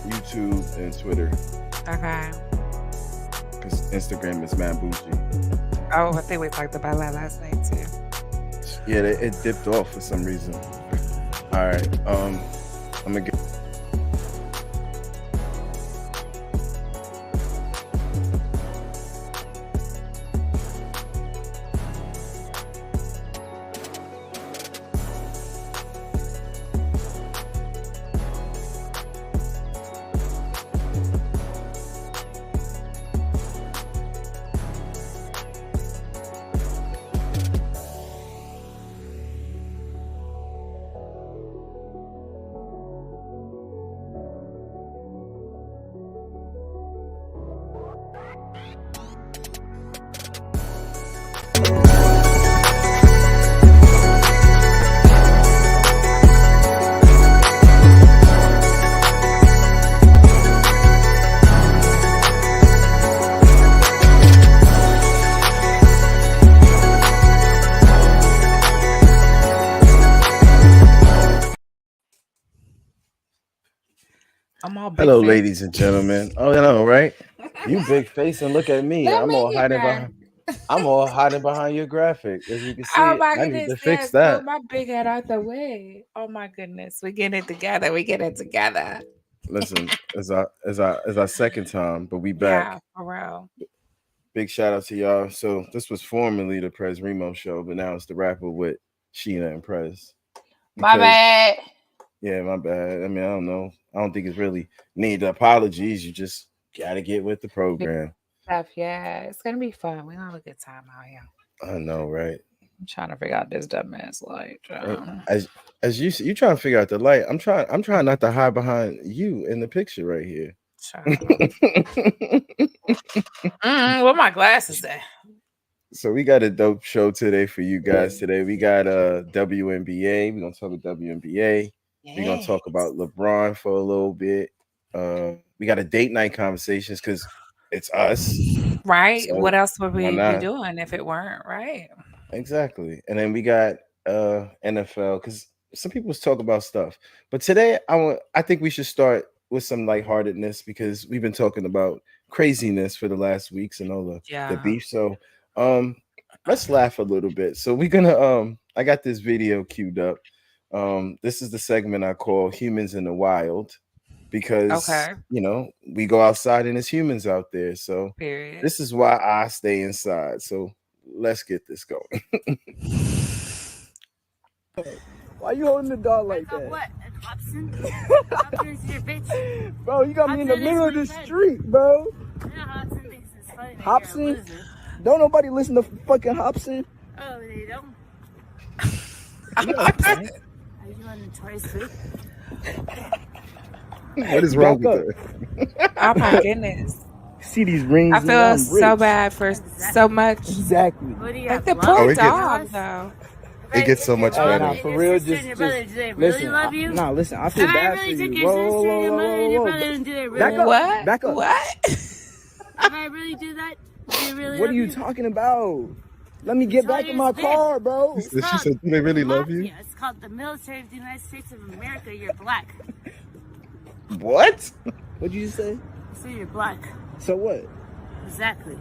YouTube, and Twitter. Okay. Because Instagram is mad bougie. Oh, I think we talked about that last night too. Yeah, it dipped off for some reason. All right. I'm gonna get. I'm all big Hello, face. ladies and gentlemen. Oh, I know, right? You big face and look at me. Let I'm me all get hiding back. behind. I'm all hiding behind your graphic, as you can Oh see. my I need goodness, to fix yes. Move that. my big head out the way. Oh my goodness. We get it together. We get it together. Listen, as our second time, but we back. Yeah, for real. Big shout out to y'all. So this was formerly the Prez Remo show, but now it's the rapper with Sheena and Prez. My Because bad. yeah, my bad. I mean, I don't know. I don't think it's really need apologies. You just gotta get with the program. Stuff, yeah. It's gonna be fun. We're gonna have a good time out here. I know, right? I'm trying to figure out this dumbass light. As you trying to figure out the light, I'm trying not to hide behind you in the picture right here. Where my glasses at? So we got a dope show today for you guys. Today we got WNBA. We're gonna talk about WNBA. We're gonna talk about LeBron for a little bit. We got a date night conversations because it's us. Right? So What else would why we be not? doing if it weren't, right? Exactly. And then we got NFL because some people talk about stuff. But today I think we should start with some lightheartedness because we've been talking about craziness for the last weeks and all the Yeah. beef. So let's laugh a little bit. So we're gonna I got this video queued up. This is the segment I call Humans in the Wild because Okay. we go outside and there's humans out there. So Period. this is why I stay inside. So let's get this going. Why you holding the dog like that? What? Hobson? Hobson's your bitch. Bro, you got me in the Hobson middle is of the my street, bro. You know Hobson thinks it's funny that Hobson? you're a loser. Don't nobody listen to fucking Hobson. Oh, they don't? You know what I'm saying? Are you on the Toy Story? What is wrong Back with her? Oh my goodness. See these rings? I and feel I'm so rich. bad for so much. Exactly. What do you Like have? the love? poor Oh, it gets- dog, though. It gets so much Hey, better. nah, for real, just your brother, do they really listen. love you? Nah, listen. I feel If I bad really for took you. your Whoa, sister, whoa, your whoa, mother, and your whoa, brother, whoa. and do they really Back up. What? Back up. What? If I really do that, do they really What are love you talking about? Let me get Tell back in your my spit. car, bro. It's She called said, "Do they really love you?" mafia. It's called the military of the United States of America. You're black. What? What'd you just say? So you're black. So what? Exactly.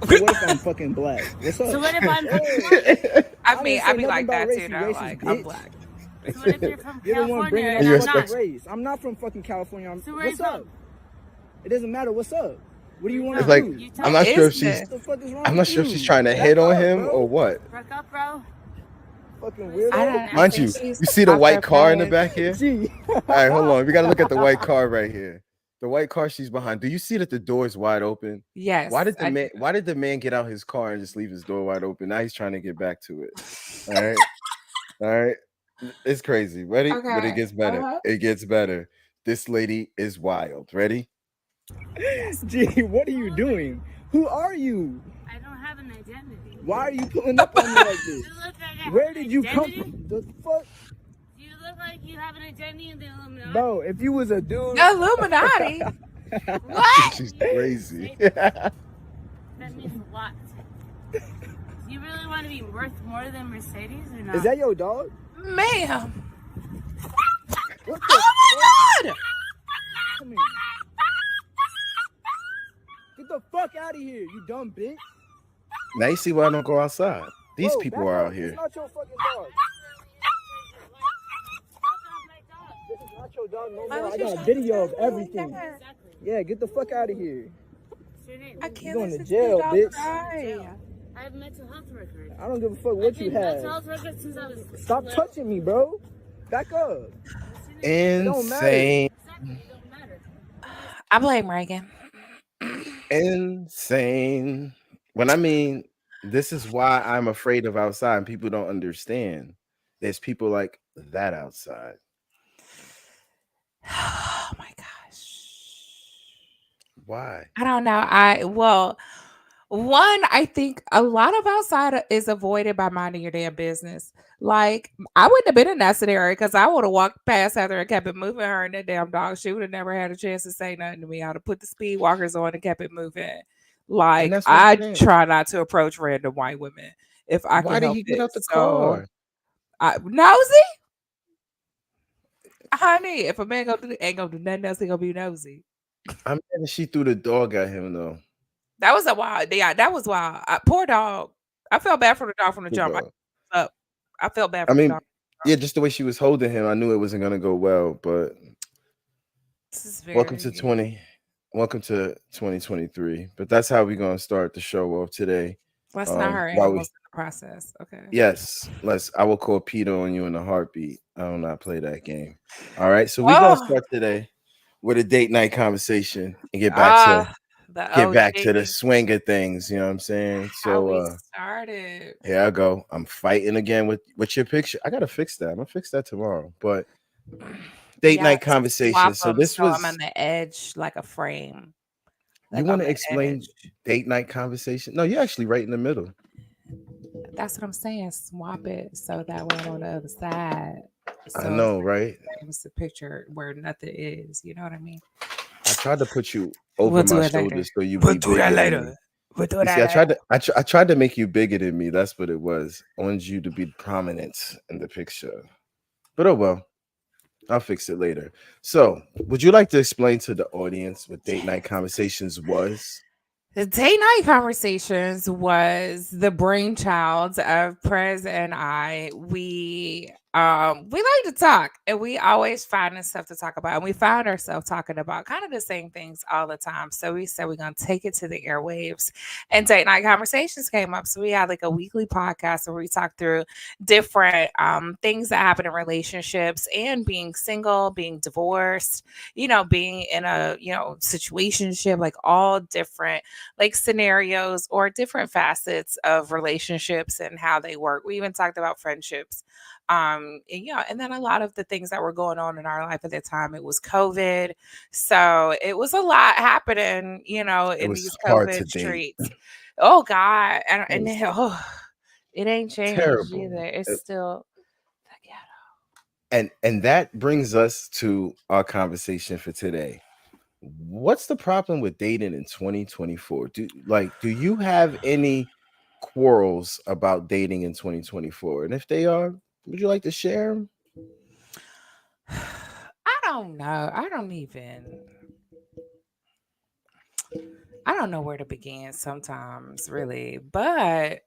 So what if I'm fucking black? What's up? So what if I'm Hey, I didn't mean, say I be nothing like about that race, too, you though. racist Like, I'm bitch. black. So what if you're from You're the one California bringing and that You're I'm fucking not? race. I'm not from fucking California. So where are you What's up? from? It doesn't matter. What's up? What do you want It's to like do? You tell I'm me. not sure if Is she's. this? What the fuck is wrong I'm with not sure if you? she's trying to Back hit on up, him bro. or what. Broke up, bro. Fucking I weirdo. don't Mind think you, she's you see the off white her car in the place. back here? Gee. All right, hold on. We got to look at the white car right here. The white car she's behind. Do you see that the door is wide open? Yes. Why did I do. Why did the man get out his car and just leave his door wide open? Now he's trying to get back to it. All right, all right. It's crazy. Ready? But it Okay. gets better. Uh-huh. It gets better. This lady is wild. Ready? Gee, what are you doing? Who are you? I don't have an identity. Why are you pulling up on me like this? You look like I have Where an did you come identity? from? The fuck? You look like you have an identity in the Illuminati. Bro, if you was a dude. The Illuminati. What? She's crazy. That means a lot. Do you really want to be worth more than Mercedes or not? Is that your dog? Ma'am. What the Oh my God! Come here. Get the fuck out of here, you dumb bitch. Now you see why I don't go outside. These Whoa, people back are up. out This is here. not your fucking dog. This is not your dog no Why more. would I you got try video to of tell me like everything. that? Exactly. Yeah, get the fuck out of here. What's your name? I You can't going to listen to jail, the dog bitch. cry. I have mental health records. I don't give a fuck I've what you been mental had. health records since I was Stop little. touching me, bro. Back up. What's your name? It don't matter. Insane. Exactly. It don't matter. I blame Reagan. Insane. When I mean, this is why I'm afraid of outside, and people don't understand. There's people like that outside. Oh my gosh. Why? I don't know. I think a lot of outside is avoided by minding your damn business. Like, I wouldn't have been in that scenario because I would have walked past Heather and kept it moving. Her and that damn dog. She would have never had a chance to say nothing to me. I'd have put the speed walkers on and kept it moving. And Like, that's what I'm I saying. try not to approach random white women if I can Why did help he get it. out the So, car? nosy, honey. If a man ain't gonna do nothing else, he gonna be nosy. I'm mad that she threw the dog at him though. That was a wild. Yeah, that was wild. Poor dog. I felt bad for the dog from the The jump. dog. I felt bad I for the mean, dog. yeah, just the way she was holding him, I knew it wasn't gonna go well. But This is welcome to very. welcome to 2023. But that's how we're gonna start the show off today. Let's not hurt While we animals in the process. Okay. Yes, I will call Peter on you in a heartbeat. I will not play that game. All right, so we're gonna Oh, start today with a date night conversation and the get back to the OG. swing of things. You know what I'm saying? How So we started. here I go. I'm fighting again with your picture. I gotta fix that. I'm gonna fix that tomorrow. But date Yeah, night conversation. swap So them this so I'm on was, the edge like a frame, you like want on to the explain edge. date night conversation? No, you're actually right in the middle. That's what I'm saying. Swap it so that way I'm on the other side. I So know, right? it's a picture where nothing is. You know what I mean? I tried to put you We'll over do my it later. shoulders so you We'll be do that bigger than me. later. We'll do You see, that later. I tried to make you bigger than me. That's what it was. I wanted you to be prominent in the picture. But oh well, I'll fix it later. So, would you like to explain to the audience what date night conversations was? The date night conversations was the brainchild of Prez and I. We like to talk and we always find stuff to talk about. And we found ourselves talking about kind of the same things all the time. So we said we're gonna take it to the airwaves. And date night conversations came up. So we had like a weekly podcast where we talk through different things that happen in relationships and being single, being divorced, being in a situationship, like all different like scenarios or different facets of relationships and how they work. We even talked about friendships. And then a lot of the things that were going on in our life at the time, it was COVID. So it was a lot happening, It in was these hard to COVID date. streets. Oh God. It was It ain't changed terrible. either. It's still the And that brings us to our conversation for today. What's the problem with dating in 2024? Do you have any quarrels about dating in 2024? And if they are, would you like to share 'em? I don't know. I don't know where to begin sometimes, really. But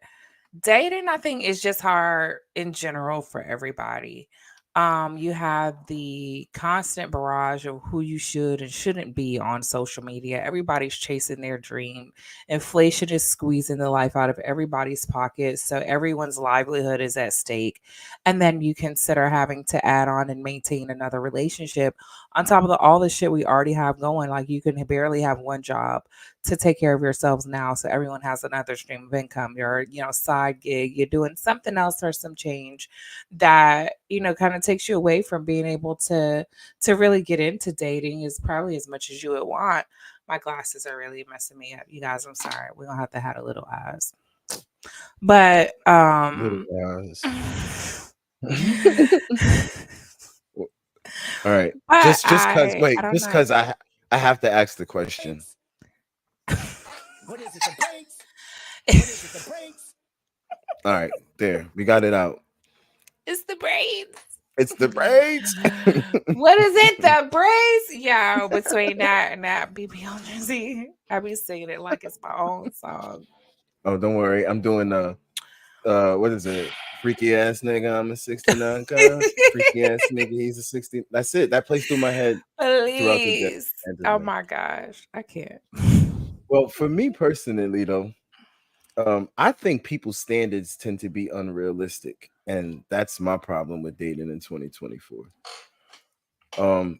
dating, I think, is just hard in general for everybody. You have the constant barrage of who you should and shouldn't be on social media. Everybody's chasing their dream. Inflation is squeezing the life out of everybody's pockets. So everyone's livelihood is at stake. And then you consider having to add on and maintain another relationship on top of all the shit we already have going. Like you can barely have one job to take care of yourselves now. So everyone has another stream of income. Your, side gig, you're doing something else or some change that, kind of takes you away from being able to really get into dating is probably as much as you would want. My glasses are really messing me up. You guys, I'm sorry. We're gonna have to have a little eyes. But Little guys. All right. but Just cause I wait, don't just know. cause I have to ask the question. What is it, the brakes? What is it, the brakes? All right, there. We got it out. It's the braids. It's the braids. What is it? The braids? Yeah, between that and that BB on Jersey. I be singing it like it's my own song. Oh, don't worry. I'm doing what is it? Freaky ass nigga, I'm a 69 guy. Freaky ass nigga, he's a 60. That's it. That plays through my head throughout the day. Please. End of the Oh night. my gosh. I can't. Well, for me personally, though, I think people's standards tend to be unrealistic, and that's my problem with dating in 2024.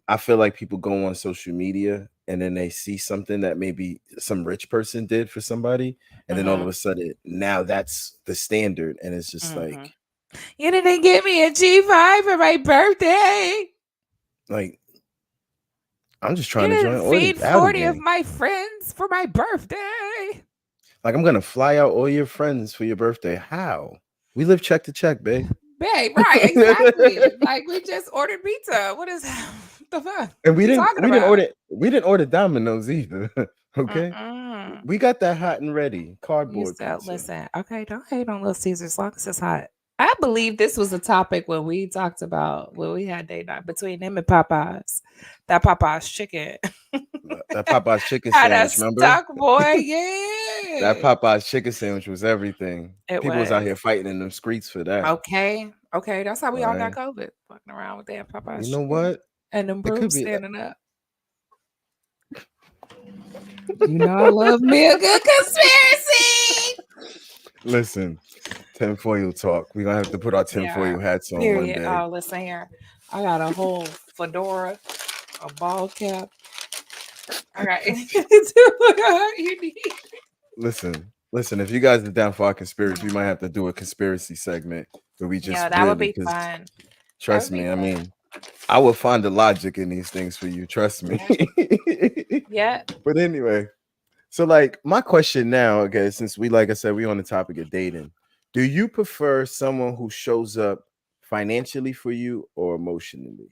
I feel like people go on social media and then they see something that maybe some rich person did for somebody, and then all of Hmm. a sudden now that's the standard, and it's just Hmm. like You didn't give me a G5 for my birthday. like I'm just You trying to join didn't all these feed outer 40 of gang. my friends for my birthday. Like I'm gonna fly out all your friends for your birthday. How? We live check to check, babe. Babe, right, exactly. Like we just ordered pizza. What is the fuck? And What you talking about? we didn't order Domino's either. Okay. Mm-mm. We got that hot and ready You cardboard said, pizza. listen, okay, don't hate on Little Caesars as long as it's hot. I believe this was a topic when we talked about when we had date night between them and Popeyes. That Popeyes chicken That Popeye's chicken had us sandwich, remember? stuck, boy. That Yeah, Popeye's chicken sandwich was everything. it People was out was. here fighting in them streets for that. Okay, okay, that's how we All all got right. COVID, fucking around with that You Popeyes know chicken what? and them It could brooms be. standing up. You know I love me a good conspiracy. Listen, tinfoil talk. We're gonna have to put our Yeah. tinfoil hats on one Period. day. Oh, listen here. I got a whole fedora, a ball cap. I got you need. Listen. If you guys are down for our conspiracy, we might have to do a conspiracy segment where we just Yeah, that would really, be because fun. That trust would be me, I fun. mean, I will find the logic in these things for you. Trust me. Yeah. Yeah. But anyway, so like my question now, okay, since we like I said, we on the topic of dating, do you prefer someone who shows up financially for you or emotionally?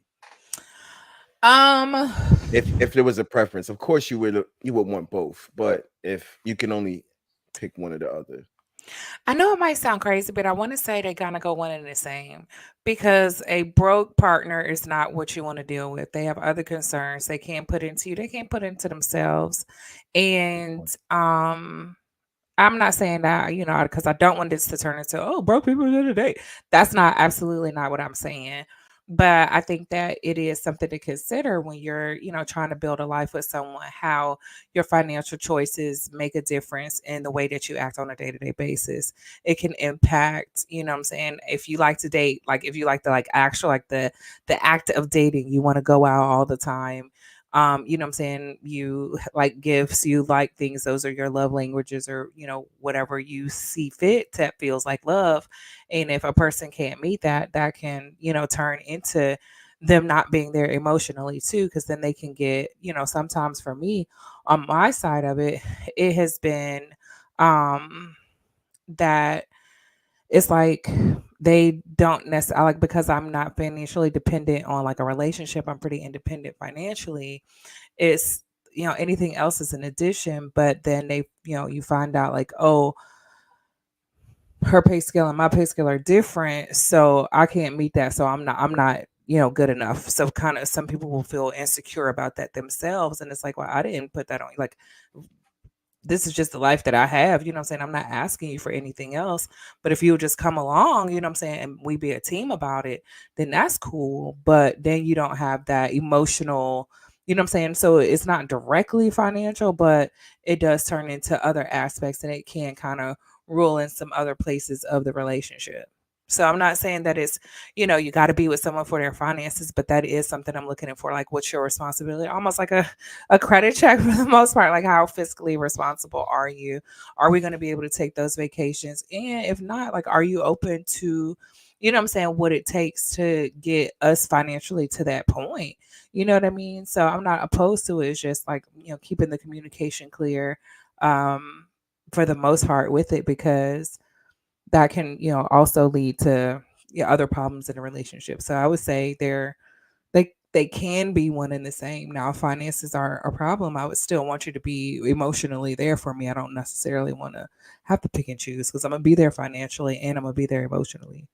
Um, If there was a preference, of course you would want both, but if you can only pick one or the other. I know it might sound crazy, but I want to say they kind of go one and the same because a broke partner is not what you want to deal with. They have other concerns they can't put into you. They can't put into themselves. And I'm not saying that, because I don't want this to turn into, oh, broke people in the day. That's not absolutely not what I'm saying. But I think that it is something to consider when you're, trying to build a life with someone, how your financial choices make a difference in the way that you act on a day-to-day basis. It can impact, what I'm saying, if you like to date, like if you like the like actual like the act of dating, you want to go out all the time, what I'm saying, you like gifts, you like things, those are your love languages, or whatever you see fit that feels like love. And if a person can't meet that, that can turn into them not being there emotionally too, because then they can get, sometimes for me on my side of it, it has been that it's like they don't necessarily, like, because I'm not financially dependent on like a relationship, I'm pretty independent financially. It's, anything else is an addition, but then they, you find out like, oh, her pay scale and my pay scale are different, so I can't meet that, so I'm not good enough. So kind of some people will feel insecure about that themselves, and it's like, well, I didn't put that on you. Like, this is just the life that I have, what I'm saying? I'm not asking you for anything else. But if you would just come along, what I'm saying, and we be a team about it, then that's cool. But then you don't have that emotional, what I'm saying? So it's not directly financial, but it does turn into other aspects, and it can kind of rule in some other places of the relationship. So I'm not saying that it's, you got to be with someone for their finances, but that is something I'm looking for. Like, what's your responsibility? Almost like a credit check for the most part. Like, how fiscally responsible are you? Are we going to be able to take those vacations? And if not, like, are you open to, what I'm saying, what it takes to get us financially to that point? You know what I mean? So I'm not opposed to it. It's just like, keeping the communication clear, for the most part with it, because that can, also lead to, other problems in a relationship. So I would say they can be one and the same. Now, if finances are a problem, I would still want you to be emotionally there for me. I don't necessarily want to have to pick and choose, because I'm gonna be there financially and I'm gonna be there emotionally.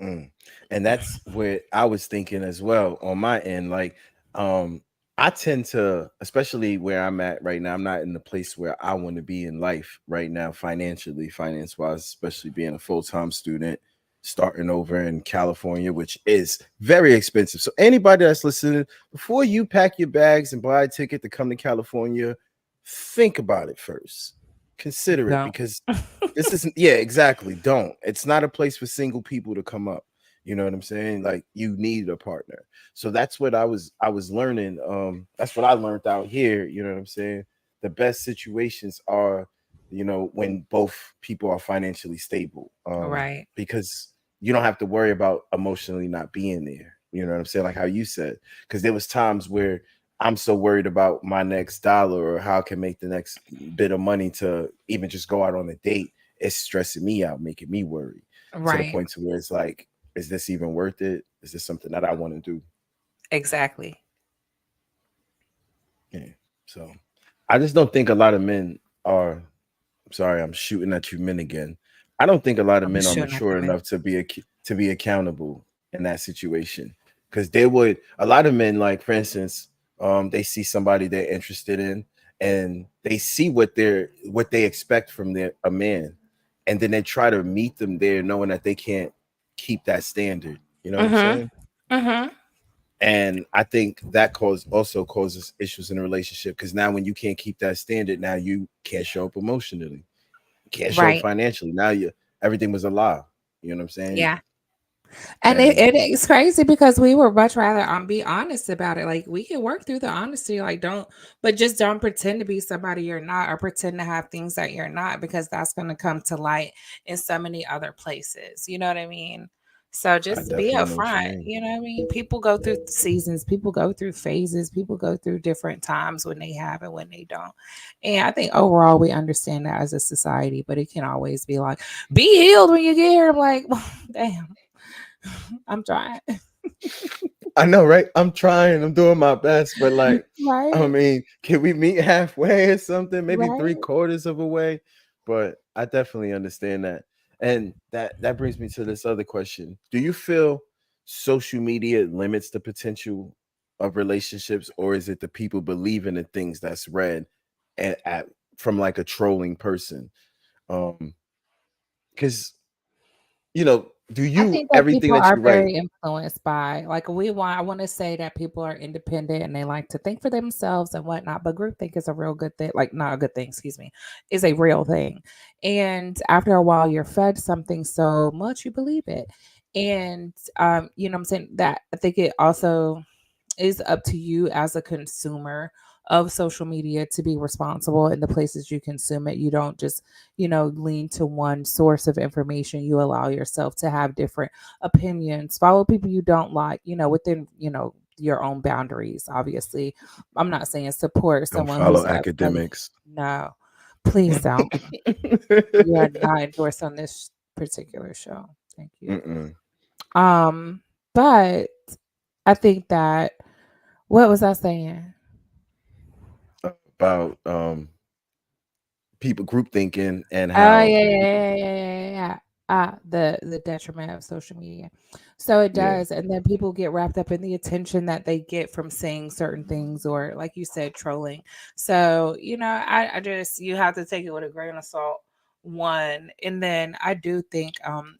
Mm. And that's what I was thinking as well on my end. Like, um, I tend to, especially where I'm at right now, I'm not in the place where I want to be in life right now, financially, finance wise, especially being a full time student, starting over in California, which is very expensive. So, anybody that's listening, before you pack your bags and buy a ticket to come to California, think about it first. Consider it Don't. because this isn't, yeah, exactly. Don't. It's not a place for single people to come up. You know what I'm saying? Like you need a partner. So that's what I was learning. That's what I learned out here. You know what I'm saying? The best situations are, when both people are financially stable. Right. Because you don't have to worry about emotionally not being there. You know what I'm saying? Like how you said. Because there was times where I'm so worried about my next dollar or how I can make the next bit of money to even just go out on a date. It's stressing me out, making me worry to the Right. point to where it's like, is this even worth it? Is this something that I want to do? Exactly. Yeah. So I just don't think a lot of men are. I'm sorry, I'm shooting at you men again. I don't think a lot of I'm men are shooting at mature you, man. enough to be accountable in that situation. Because they would a lot of men, like for instance, they see somebody they're interested in, and they see what they expect from a man, and then they try to meet them there, knowing that they can't keep that standard. You know what I'm Mhm. saying? Mhm. And I think that also causes issues in a relationship because now when you can't keep that standard, now you can't show up emotionally, can't show up Right. financially. Now you everything was a lie. You know what I'm saying? Yeah. And And it's crazy because we would much rather be honest about it. Like we can work through the honesty, like don't, but just don't pretend to be somebody you're not, or pretend to have things that you're not, because that's going to come to light in so many other places. You know what I mean? So I just be definitely know what you upfront. mean. You know what I mean? People go through seasons, people go through phases, people go through different times when they have and when they don't. And I think overall we understand that as a society, but it can always be like, be healed when you get here. I'm like, damn. I'm trying. I know, right? I'm trying, I'm doing my best, but like, I Right, mean, can we meet halfway or something? Maybe three right. quarters of a way. But I definitely understand that. And that brings me to this other question. Do you feel social media limits the potential of relationships, or is it the people believing in things that's read at from like a trolling person? Because do I you think that everything people that are you write? very influenced by, like, I want to say that people are independent and they like to think for themselves and whatnot, but groupthink is a real good thing, like, not a good thing, excuse me, is a real thing. And after a while, you're fed something so much, you believe it. And, you know what I'm saying? That I think it also is up to you as a consumer of social media to be responsible in the places you consume it. You don't just, lean to one source of information. You allow yourself to have different opinions. Follow people you don't like, within, your own boundaries, obviously. I'm not saying support Don't someone follow who's a academics. no. Please don't. You are not endorsed on this particular show. Thank you. Mm-mm. Um, but I think that what was I saying? About people group thinking and Oh, how yeah. The detriment of social media. So it yeah, does, and then people get wrapped up in the attention that they get from saying certain things, or like you said, trolling. So, I just you have to take it with a grain of salt. One, and then I do think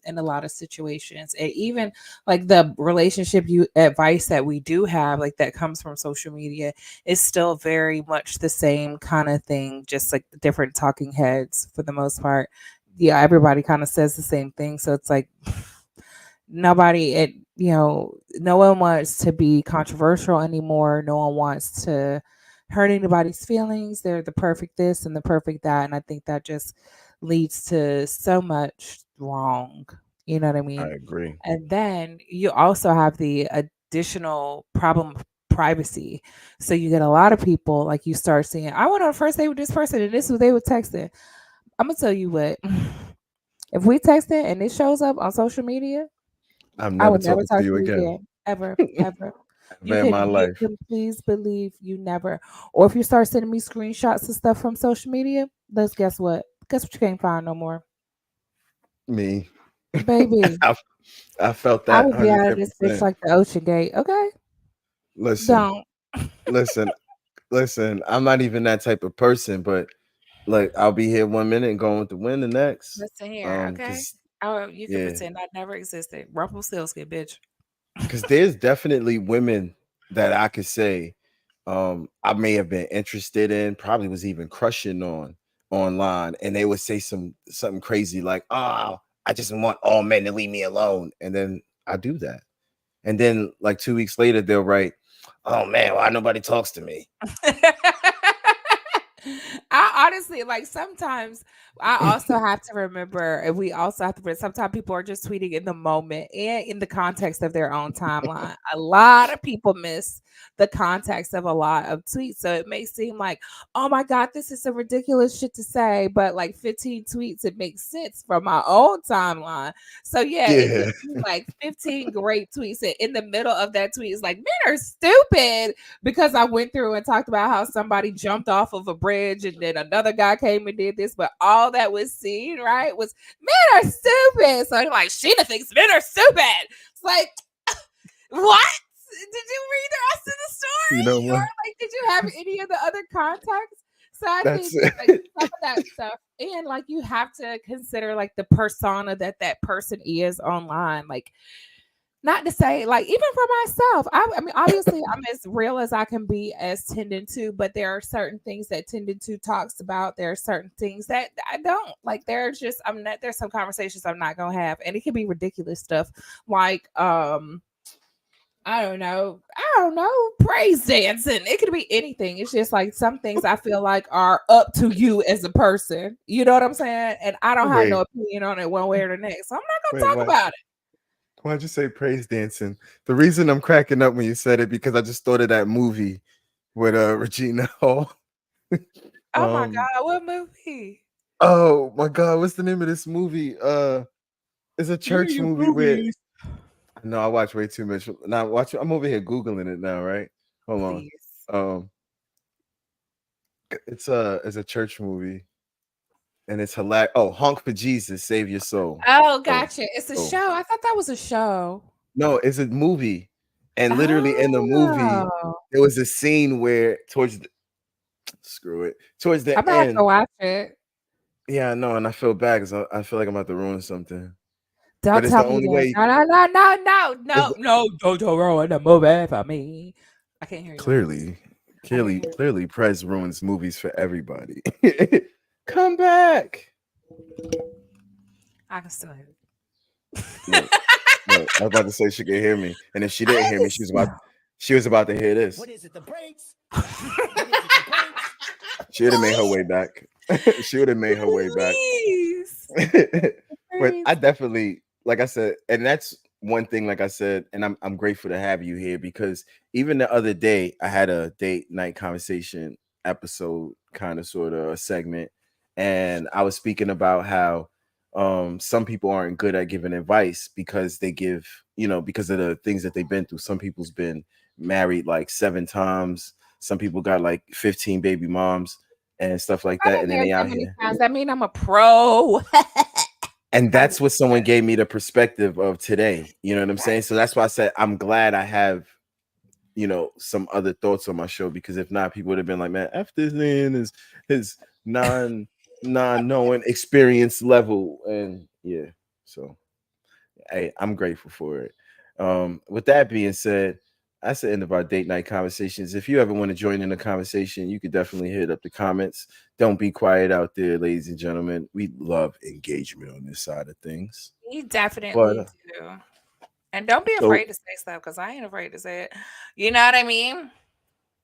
in a lot of situations, and even like the relationship you advice that we do have, like that comes from social media, is still very much the same kind of thing, just like the different talking heads for the most part. Yeah, everybody kind of says the same thing. So it's like no one wants to be controversial anymore. No one wants to hurt anybody's feelings. They're the perfect this and the perfect that. And I think that just leads to so much wrong. You know what I I mean? agree. And then you also have the additional problem of privacy. So you get a lot of people, like, you start seeing, I went on a first date with this person and this is what they were texting. I'm gonna tell you what, if we text it and it shows up on social media, I'm I never will never talking to talk you to you again. again. Ever, ever. Ever in my You life. can please believe you never. Or if you start sending me screenshots of stuff from social media, let's guess what? Guess what you can't find no more? Me. Baby, I, I felt I that would be out of this bitch 110%. like the Ocean Gate. Okay, Listen, don't. listen, listen. I'm not even that type of person, but like I'll be here 1 minute and going with the wind the next. Listen here, okay? Cause Oh, you can yeah, pretend I never existed. Rumpelstiltskin, bitch. because there's definitely women that I could say I may have been interested in, probably was even crushing on online, and they would say something crazy like, "Oh, I just want all men to leave me alone," and then I do that, and then like 2 weeks later they'll write, "Oh man, why nobody talks to me?" I honestly like sometimes I also have to remember, and we also have to remember sometimes people are just tweeting in the moment and in the context of their own timeline. A lot of people miss the context of a lot of tweets. So it may seem like, oh my God, this is some ridiculous shit to say, but like 15 tweets, it makes sense from my own timeline. So yeah, it could Yeah, be like 15 great tweets. And in the middle of that tweet is like, men are stupid because I went through and talked about how somebody jumped off of a bridge and then another guy came and did this, but all that was seen, right, was men are stupid. So like Sheena thinks men are stupid. It's like, what? Did you read the rest of the you story? know Or what? like did you have any of the other context? So I think That's like it. some of that stuff, and like you have to consider like the persona that that person is online. Like not to say like even for myself, I mean obviously I'm as real as I can be as tending to, but there are certain things that tended to talks about. There are certain things that I don't like. There's just I'm not there's some conversations I'm not gonna have, and it can be ridiculous stuff like I don't know, praise dancing. It could be anything. It's just like some things I feel like are up to you as a person. You know what I'm saying? And I don't have no Wait, opinion on it one way or the next. So I'm not wait, gonna talk about it. why'd you say praise dancing? The reason I'm cracking up when you said it because I just thought of that movie with Regina Hall. Oh my um, God, what movie? oh my God, what's the name of this movie? It's a Give me church your movie where boobies. no, I watch way too much. Now watch. I'm over here googling it now. Right, hold on. Please. Um, it's a church movie and it's hilarious. Oh, honk for Jesus, save your soul. Oh, Oh, gotcha. It's a oh. show. I thought that was a show. No, it's a movie, and literally in the movie Oh, there was a scene where screw it towards I'm the gonna have to end. watch it. Yeah, I know, and I feel bad because I feel like I'm about to ruin something. But Don't it's the tell me only that. way. No, no, no, no, no, It's no, no. Don't ruin the movie for me. I can't hear you. clearly, I can't clearly, hear clearly, Prez ruins movies for everybody. Come back. you. I can still hear Look, look. I was about to say she could hear me, and if she I didn't hear me, can still. she was about to hear this. What is it? The brakes? What is it? The brakes? She would have made her Please, way back. She would have made her way back. please, But I please. definitely, like I said, and that's one thing, like I said, and I'm grateful to have you here because even the other day I had a date night conversation episode, kind of sort of a segment, and I was speaking about how some people aren't good at giving advice because they give, because of the things that they've been through. Some people's been married like 7 times, some people got like 15 baby moms and stuff like I've that, been and then married they that out many here. times. That mean I'm a pro. And I'm that's what someone gave me the perspective of today. You know what I'm saying? right. So that's why I said I'm glad I have, some other thoughts on my show because if not, people would have been like, man, F this in his non knowing experience level. And yeah, so hey, I'm grateful for it. With that being said, that's the end of our date night conversations. If you ever want to join in the conversation, you could definitely hit up the comments. Don't be quiet out there, ladies and gentlemen. We love engagement on this side of things. You But definitely do. And don't be so afraid to say stuff because I ain't afraid to say it. You know what I mean?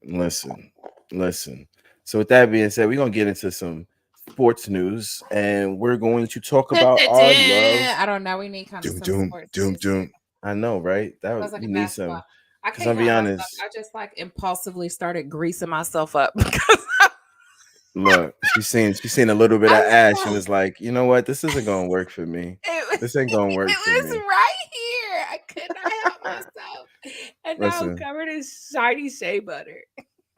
listen, listen. So with that being said, we're gonna get into some sports news, and we're going to talk about our love. I don't know. We need kind of Doom, some doom, sports doom, music. doom. I know, right? Sounds like We a need basketball. some. I Because can't I'll be help myself. honest. I just like impulsively started greasing myself up because Look, she's seen a little bit I of was ash and like, was like, you know what? This isn't gonna work for me. it was, This ain't gonna work for it was me. right here. I could not help myself. And now I'm Listen, covered in shiny shea butter.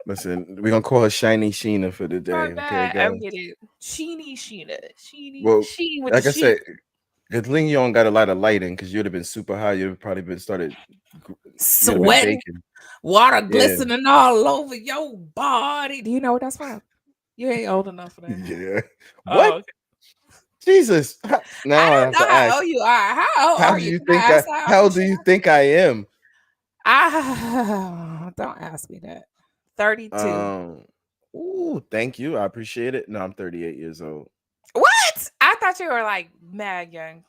listen, we're gonna call her Shiny Sheena for the My day, okay, bad. I'm guys? getting Sheeny Sheena. Sheeny Well, Sheen with the like I said, she. Good thing you don't got a lot of lighting because you'd have been super high. You'd have probably been started. You'd have been Sweating, baking. water Yeah, glistening all over your body. Do you know what that's from? You ain't old enough for that. yeah. Oh, What? okay. Jesus. I Now I don't have know to how ask. old you are. How old How are do you? you Can I think I? ask how old How is do she? you think I am? Don't ask me that. 32. Um. Ooh, thank you. I appreciate it. No, I'm 38 years old. What? I thought you were like mad young.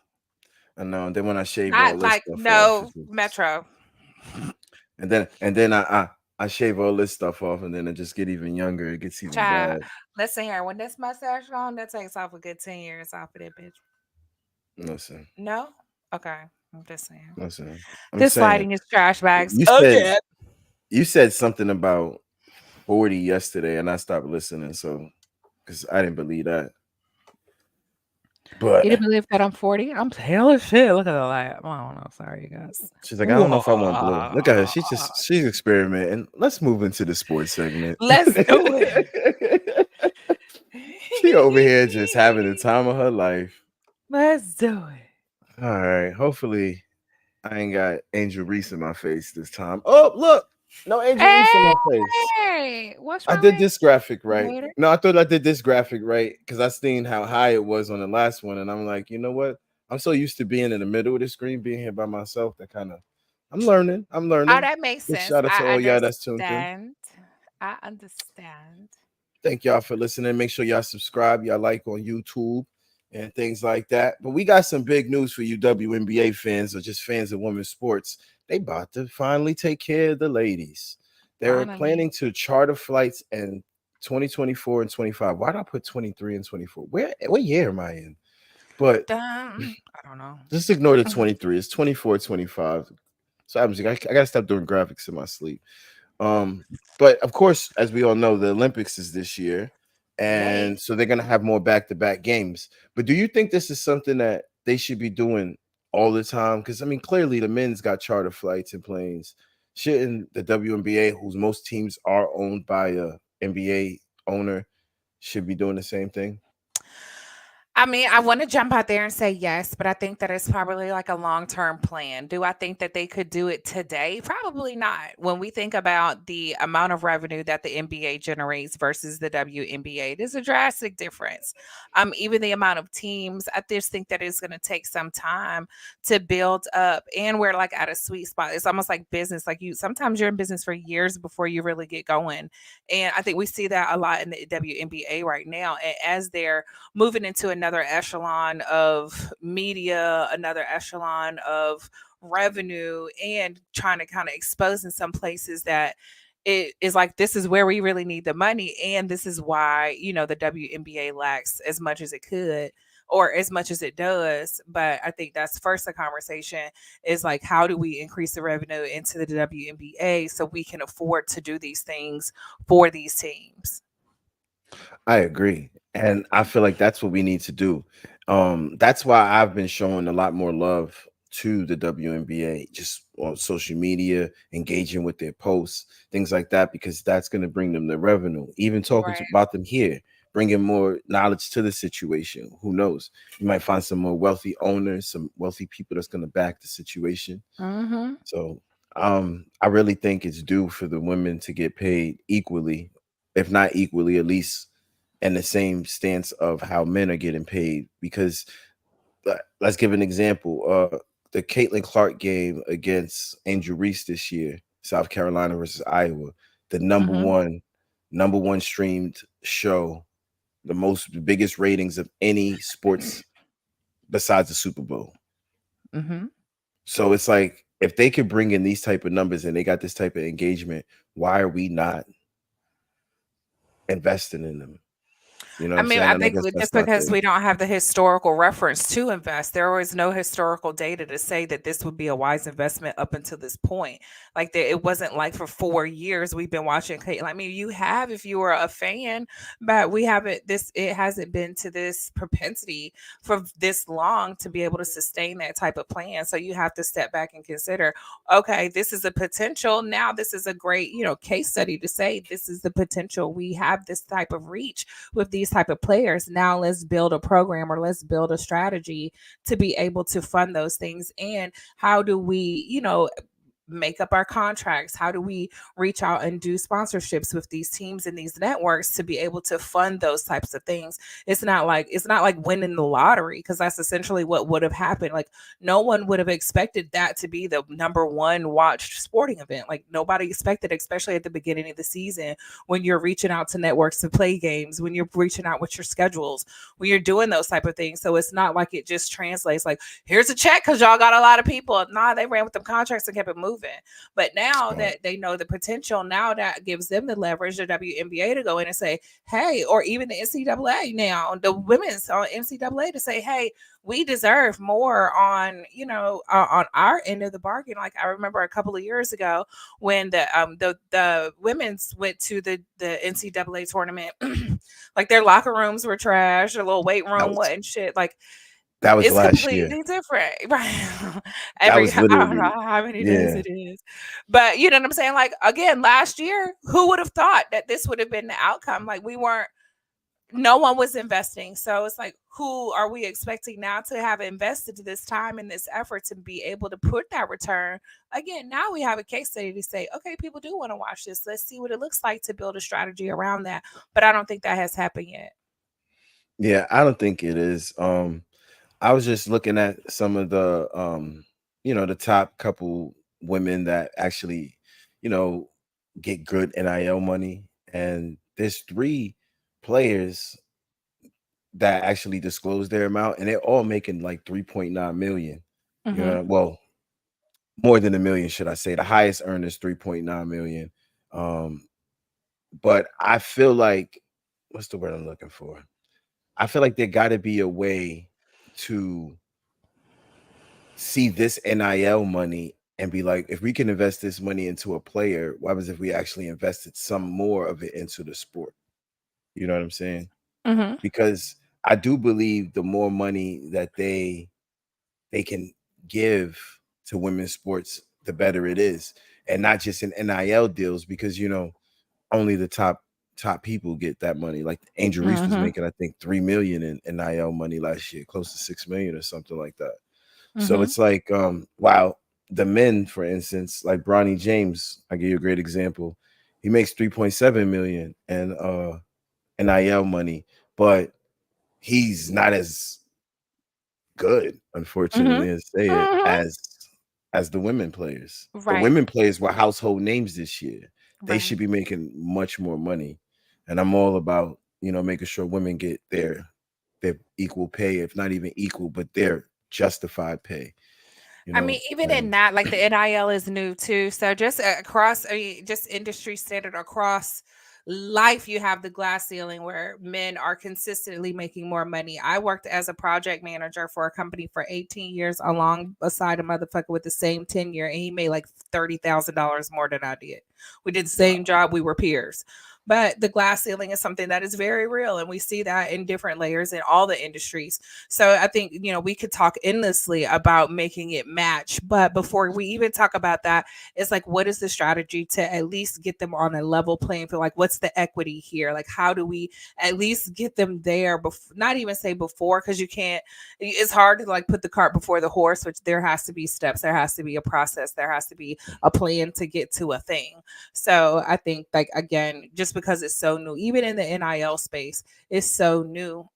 I know. And then when I shave all Not this like stuff off, no it's just, Metro. and then I shave all this stuff off, and then it just get even younger. It gets even Child. bad. Listen here. When this mustache on, that takes off a good 10 years off of that bitch. Listen, No? Okay. I'm just saying. listen. I'm This saying lighting is trash bags you said again. you said something about 40 yesterday, and I stopped listening. So because I didn't believe that, You but didn't believe that I'm 40? I'm pale as shit. Look at the light. I don't know. Sorry, you guys. she's like, I don't know Whoa. if I want blue. Look at her. She's experimenting. Let's move into the sports segment. Let's do it. She over here just having the time of her life. Let's do it. All right. Hopefully, I ain't got Angel Reese in my face this time. Oh, look. No Angel Reese in my face. Hey, what's I wrong did with this graphic you, right. hater? No, I thought I did this graphic right because I seen how high it was on the last one. And I'm like, you know what? I'm so used to being in the middle of the screen, being here by myself. That kind of, I'm learning. I'm Oh, learning. that makes Big sense. shout out to I all y'all that's tuned in. understand. I understand. Thank y'all for listening. Make sure y'all subscribe, y'all like on YouTube and things like that. But we got some big news for you WNBA fans or just fans of women's sports. They about to finally take care of the ladies. They're Finally. planning to charter flights in 2024 and 25. Why did I put 23 and 24? What year am I in? But I don't know. just ignore the 23. It's 24, 25. So I gotta stop doing graphics in my sleep. Um, but of course, as we all know, the Olympics is this year, Yay. and so they're gonna have more back-to-back games. But do you think this is something that they should be doing all the time? Because I mean, clearly the men's got charter flights and planes. Shouldn't the WNBA, whose most teams are owned by a NBA owner, should be doing the same thing? I mean, I want to jump out there and say yes, but I think that it's probably like a long term plan. Do I think that they could do it today? Probably not. When we think about the amount of revenue that the NBA generates versus the WNBA, there's a drastic difference. Even the amount of teams, I just think that it's going to take some time to build up, and we're like at a sweet spot. It's almost like business. Like sometimes you're in business for years before you really get going, and I think we see that a lot in the WNBA right now. And as they're moving into another echelon of media, another echelon of revenue, and trying to kind of expose in some places that it is like this is where we really need the money, and this is why the WNBA lacks as much as it could or as much as it does. But I think that's first the conversation is like how do we increase the revenue into the WNBA so we can afford to do these things for these teams. I agree. And I feel like that's what we need to do. That's why I've been showing a lot more love to the WNBA, just on social media, engaging with their posts, things like that, because that's going to bring them the revenue. Even talking Right. about them here, bringing more knowledge to the situation. Who knows? You might find some more wealthy owners, some wealthy people that's going to back the situation. Mm-hmm. So I really think it's due for the women to get paid equally, if not equally, at least in the same stance of how men are getting paid. Because let's give an example. The Caitlin Clark game against Angel Reese this year, South Carolina versus Iowa, the Mm-hmm. number one streamed show, the biggest ratings of any sports besides the Super Bowl. Mm-hmm. So it's like if they could bring in these type of numbers and they got this type of engagement, why are we not investing in them? You know what I I'm mean, saying? I And I think guess just that's not because the we don't have the historical reference to invest, there was no historical data to say that this would be a wise investment up until this point. Like it wasn't like for 4 years we've been watching. I mean, you have if you were a fan, but we haven't. It hasn't been to this propensity for this long to be able to sustain that type of plan. So you have to step back and consider, okay, this is a potential. Now this is a great case study to say this is the potential. We have this type of reach with these these type of players. Now let's build a program or let's build a strategy to be able to fund those things. And how do we, make up our contracts? How do we reach out and do sponsorships with these teams and these networks to be able to fund those types of things? It's not like winning the lottery, because that's essentially what would have happened. Like, no one would have expected that to be the number one watched sporting event. Like, nobody expected, especially at the beginning of the season, when you're reaching out to networks to play games, when you're reaching out with your schedules, when you're doing those type of things. So it's not like it just translates like, here's a check because y'all got a lot of people. Nah, they ran with them contracts and kept it moving. But now Right. that they know the potential, now that gives them the leverage, the WNBA, to go in and say, hey, or even the NCAA now, the women's on NCAA, to say, hey, we deserve more on, on our end of the bargain. Like, I remember a couple of years ago when the women's went to the NCAA tournament, like their locker rooms were trash, their little weight That room was wasn't shit. Like, that was it's last year. completely different, right? That Every was I don't literally know how many days yeah. it is, but you know what I'm saying. Like, again, last year, who would have thought that this would have been the outcome? Like, we weren't. No one was investing, so it's like, who are we expecting now to have invested this time and this effort to be able to put that return? Again, now we have a case study to say, okay, people do want to watch this. Let's see what it looks like to build a strategy around that. But I don't think that has happened yet. Yeah, I don't think it is. I was just looking at some of the the top couple women that actually, you know, get good NIL money. And there's three players that actually disclose their amount, and they're all making like 3.9 million. You Mm-hmm. know, well, more than a million, should I say. The highest earner is 3.9 million. Um, but I feel like, what's the word I'm looking for? I feel like there gotta be a way to see this NIL money and be like, if we can invest this money into a player, why was if we actually invested some more of it into the sport? You know what I'm saying? Mm-hmm. Because I do believe the more money that they can give to women's sports, the better it is. And not just in NIL deals, because only the top people get that money. Like Angel Reese was Mm-hmm. making, I think, 3 million in NIL money last year, close to 6 million or something like that. So Mm-hmm. it's like, wow, the men, for instance, like Bronny James, I give you a great example. He makes 3.7 million and NIL money, but he's not as good, Mm-hmm. unfortunately, as say it, Mm-hmm. as the women players. The Right. women players were household names this year. They Right. should be making much more money. And I'm all about, making sure women get their equal pay, if not even equal, but their justified pay, I mean, even in and that, like, the NIL is new too. So just across, I mean, just industry standard across life, you have the glass ceiling where men are consistently making more money. I worked as a project manager for a company for 18 years alongside a motherfucker with the same tenure, and he made like $30,000 more than I did. We did the same wow. job, we were peers. But the glass ceiling is something that is very real, and we see that in different layers in all the industries. So I think, we could talk endlessly about making it match. But before we even talk about that, it's like, what is the strategy to at least get them on a level playing field? Like, what's the equity here? Like, how do we at least get them there before, not even say before, because you can't, it's hard to like put the cart before the horse, which there has to be steps, there has to be a process, there has to be a plan to get to a thing. So I think, like, again, just because it's so new, even in the NIL space, it's so new.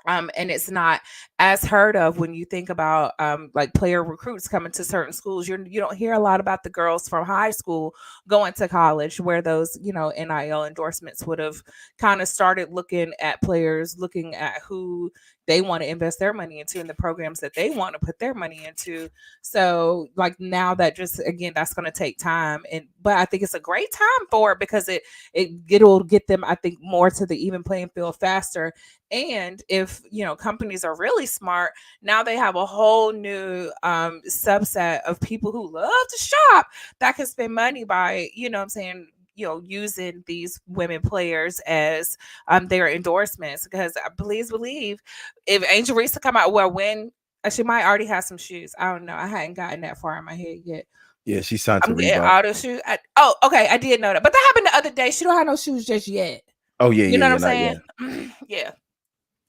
And it's not as heard of when you think about like player recruits coming to certain schools. You don't hear a lot about the girls from high school going to college, where those NIL endorsements would have kind of started looking at players, looking at who they want to invest their money into and the programs that they want to put their money into. So like now that just again that's going to take time, and but I think it's a great time for it because it'll get them, I think, more to the even playing field faster. And if companies are really smart, now they have a whole new subset of people who love to shop that can spend money by, what I'm saying, using these women players as their endorsements. Because please believe, if Angel Reese to come out, well, when she might already have some shoes. I don't know. I hadn't gotten that far in my head yet. Yeah, she signed to I'm getting Reebok. auto shoes. Oh, okay. I did know that, but that happened the other day. She don't have no shoes just yet. Oh yeah, You yeah, know what yeah. I'm Not saying? yet. Yeah.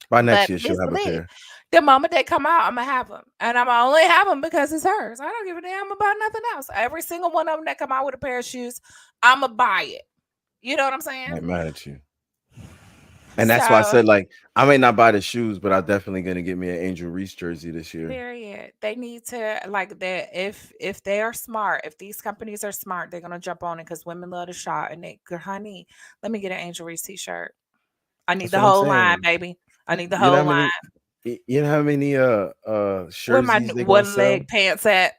By next But year she'll best have a believe, pair. the moment they come out, Imma have them, and Imma only have them because it's hers. I don't give a damn about nothing else. Every single one of them that come out with a pair of shoes, Imma buy it. You know what I'm I saying? ain't mad at you. And that's why I So, said like I may not buy the shoes, but I'm definitely gonna get me an Angel Reese jersey this year. period. They need to like that if they are smart, if these companies are smart, they're gonna jump on it because women love to shop and they go, honey, let me get an Angel Reese t-shirt. I need That's the what I'm whole line, saying. baby. I need the You know how whole line. many you know how many Where my jerseys they gonna one sell? leg pants at?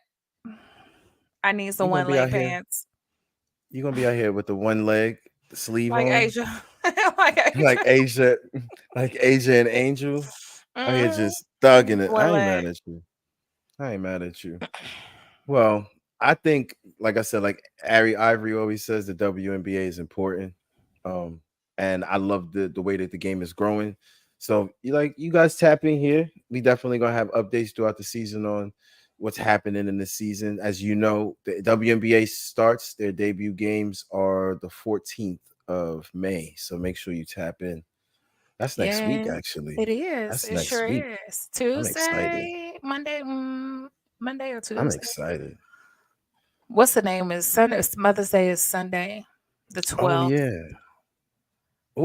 I need some You gonna one be out leg here. pants. You gonna be out here with the one leg sleeve Like on, Asia. Like like Asia. Asia, like Asia and Angel out here Mhm. just thugging it. One I ain't leg. mad at you. I ain't mad at you. Well, I think, like I said, like Ari Ivory always says, the WNBA is important. Um, and I love the way that the game is growing. So you guys tap in here. We definitely gonna have updates throughout the season on what's happening in the season. As you know, the WNBA starts, their debut games are the 14th of May. So make sure you tap in. That's next week, Yes, actually. it is. That's It next sure week. is. I'm excited. Tuesday, Monday, Monday or I'm Tuesday. excited. What's the name? Is Sunday? Mother's Day is Sunday, the Oh 12th. yeah.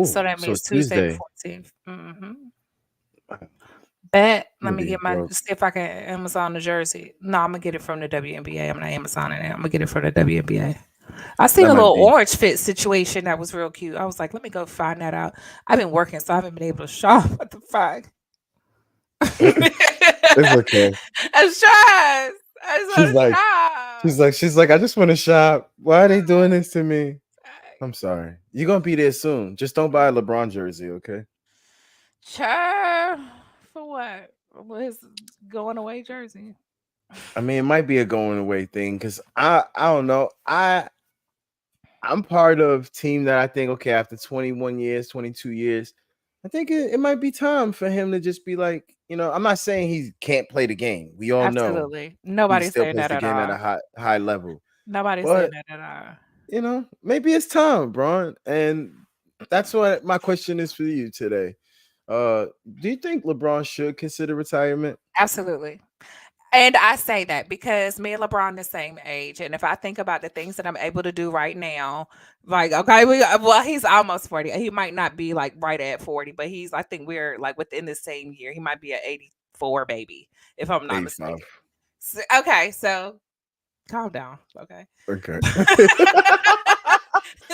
So Oh, that so means it's Tuesday the Tuesday. 14th. Mm-hmm. I'm Bet. Let gonna me be get my broke. see if I can Amazon the jersey. No, I'm gonna get it from the WNBA. I'm not Amazoning it. I'm gonna get it from the WNBA. I seen That a might little be orange fit situation that was real cute. I was like, let me go find that out. I've been working, so I haven't been able to shop. What the fuck? it's okay. I'm stressed. I just She's want to like, shop. she's like, I just want to shop. Why are they doing this to me? I'm sorry. You're gonna be there soon. Just don't buy a LeBron jersey, okay? Child, for what? Well, his going away jersey. I mean, it might be a going away thing because I don't know. I'm part of team that I think, okay, after 21 years, 22 years, I think it might be time for him to just be like, I'm not saying he can't play the game. We all know Absolutely. he Nobody's still saying plays that the at game at a all. high level. Nobody's saying But that at all. maybe it's time, Bron. And that's what my question is for you today. Uh, do you think LeBron should consider retirement? Absolutely. And I say that because me and LeBron the same age, and if I think about the things that I'm able to do right now, like okay, well he's almost 40. He might not be like right at 40, but I think we're like within the same year. He might be an 84 baby, if I'm not 85. mistaken. Okay, so calm down. Okay. Okay.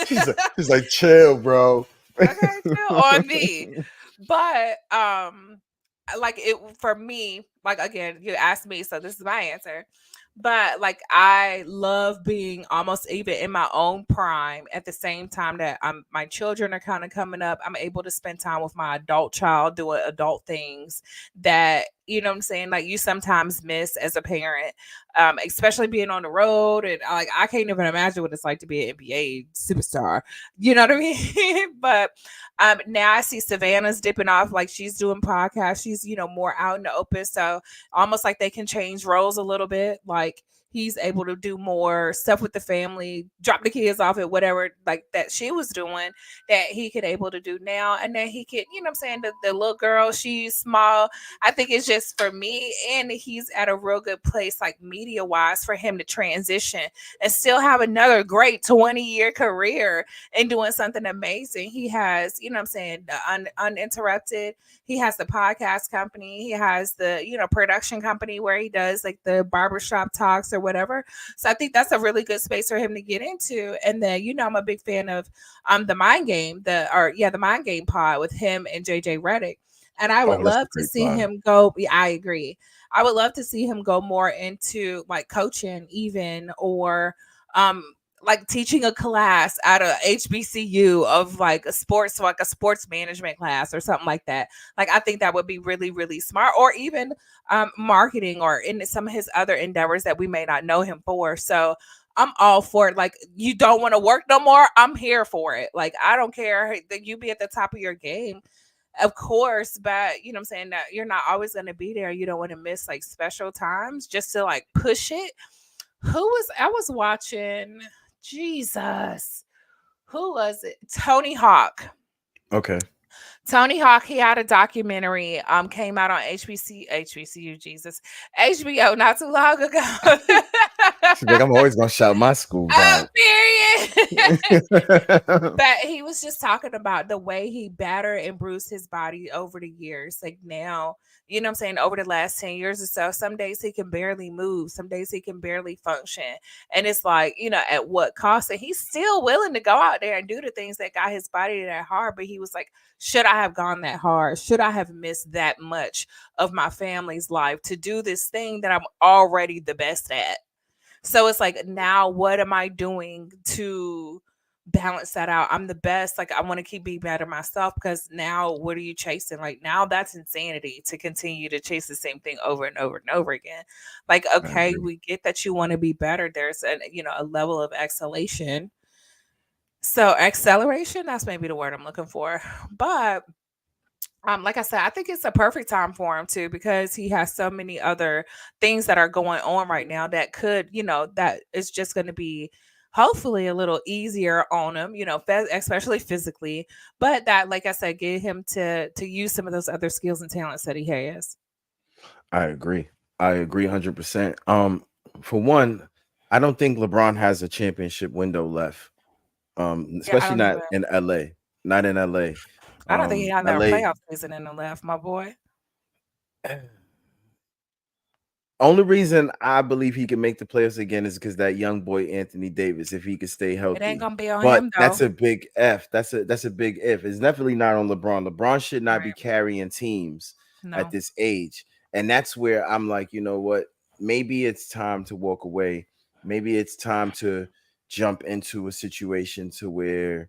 she's like, chill, bro. Okay, chill on me. But like it for me, like again, you asked me, so this is my answer. But like I love being almost even in my own prime at the same time that my children are kind of coming up. I'm able to spend time with my adult child doing adult things that you know what I'm saying, like you sometimes miss as a parent, especially being on the road and like I can't even imagine what it's like to be an NBA superstar. You know what I mean? But now I see Savannah's dipping off, like she's doing podcasts. She's, more out in the open. So almost like they can change roles a little bit. Like he's able to do more stuff with the family, drop the kids off at whatever like that she was doing that he could able to do now. And then he could, I'm saying the little girl, she's small. I think it's just for me, and he's at a real good place, like media wise, for him to transition and still have another great 20-year career and doing something amazing. He has, what I'm saying, uninterrupted. He has the podcast company. He has the, production company where he does like the barbershop talks or whatever. So I think that's a really good space for him to get into. And then, I'm a big fan of the Mind Game, the Mind Game pod with him and JJ Reddick. And I would Oh, that's a love to great see pod. him go. Yeah, I agree. I would love to see him go more into like coaching, even, or um like teaching a class at a HBCU of like a sports management class or something like that. Like I think that would be really, really smart. Or even marketing or in some of his other endeavors that we may not know him for. So I'm all for it. Like you don't want to work no more. I'm here for it. Like I don't care that you be at the top of your game, of course, but I'm saying that you're not always going to be there. You don't want to miss like special times just to like push it. I was watching Jesus. Who was it? Tony Hawk. Okay. Tony Hawk, he had a documentary, came out on HBCU, Jesus, HBO not too long ago. She's like, I'm always gonna shout my schools out. Period. But he was just talking about the way he battered and bruised his body over the years. Like now, you know what I'm saying, over the last 10 years or so, some days he can barely move, some days he can barely function. And it's like, at what cost? And he's still willing to go out there and do the things that got his body that hard. But he was like, should I have gone that hard? Should I have missed that much of my family's life to do this thing that I'm already the best at? So it's like, now what am I doing to balance that out? I'm the best. Like, I want to keep being better myself, because now what are you chasing? Like, now that's insanity to continue to chase the same thing over and over and over again. Like, I okay, agree. we get that you want to be better. There's a level of exhalation. So acceleration, that's maybe the word I'm looking for. But like I said, I think it's a perfect time for him too, because he has so many other things that are going on right now that could, that is just going to be hopefully a little easier on him, especially physically. But that, like I said, get him to use some of those other skills and talents that he has. I agree. I agree 100%. For one, I don't think LeBron has a championship window left. Yeah, Especially not in LA. Not in LA. I don't think he had another LA. playoff season in the left, my boy. Only reason I believe he can make the playoffs again is because that young boy Anthony Davis, if he could stay It ain't healthy. gonna be on But him that's though. a big F. That's a big if. It's definitely not on LeBron. LeBron should not be Right. carrying teams at No. this age. And that's where I'm like, you know what? Maybe it's time to walk away. Maybe it's time to jump into a situation to where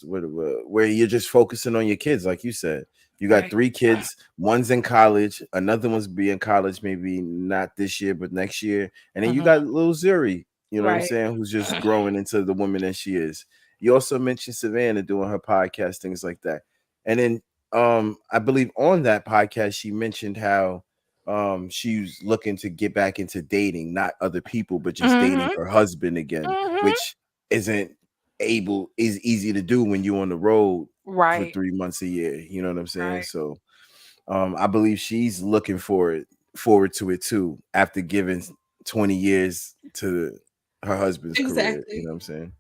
where you're just focusing on your kids, like you said. You got Right. 3 kids. One's in college. Another one's be in college, maybe not this year, but next year. And then you Hmm. got little Zuri, you know what I'm Right. saying, who's just growing into the woman that she is. You also mentioned Savannah doing her podcast, things like that. And then I believe on that podcast, she mentioned how she's looking to get back into dating, not other people, but just dating Hmm. her husband again, Hmm. which isn't is easy to do when you're on the road for Right. 3 months a year. You know what I'm saying? Right. So I believe she's looking forward to it too, after giving 20 years to her husband's career. You Exactly. know what I'm saying?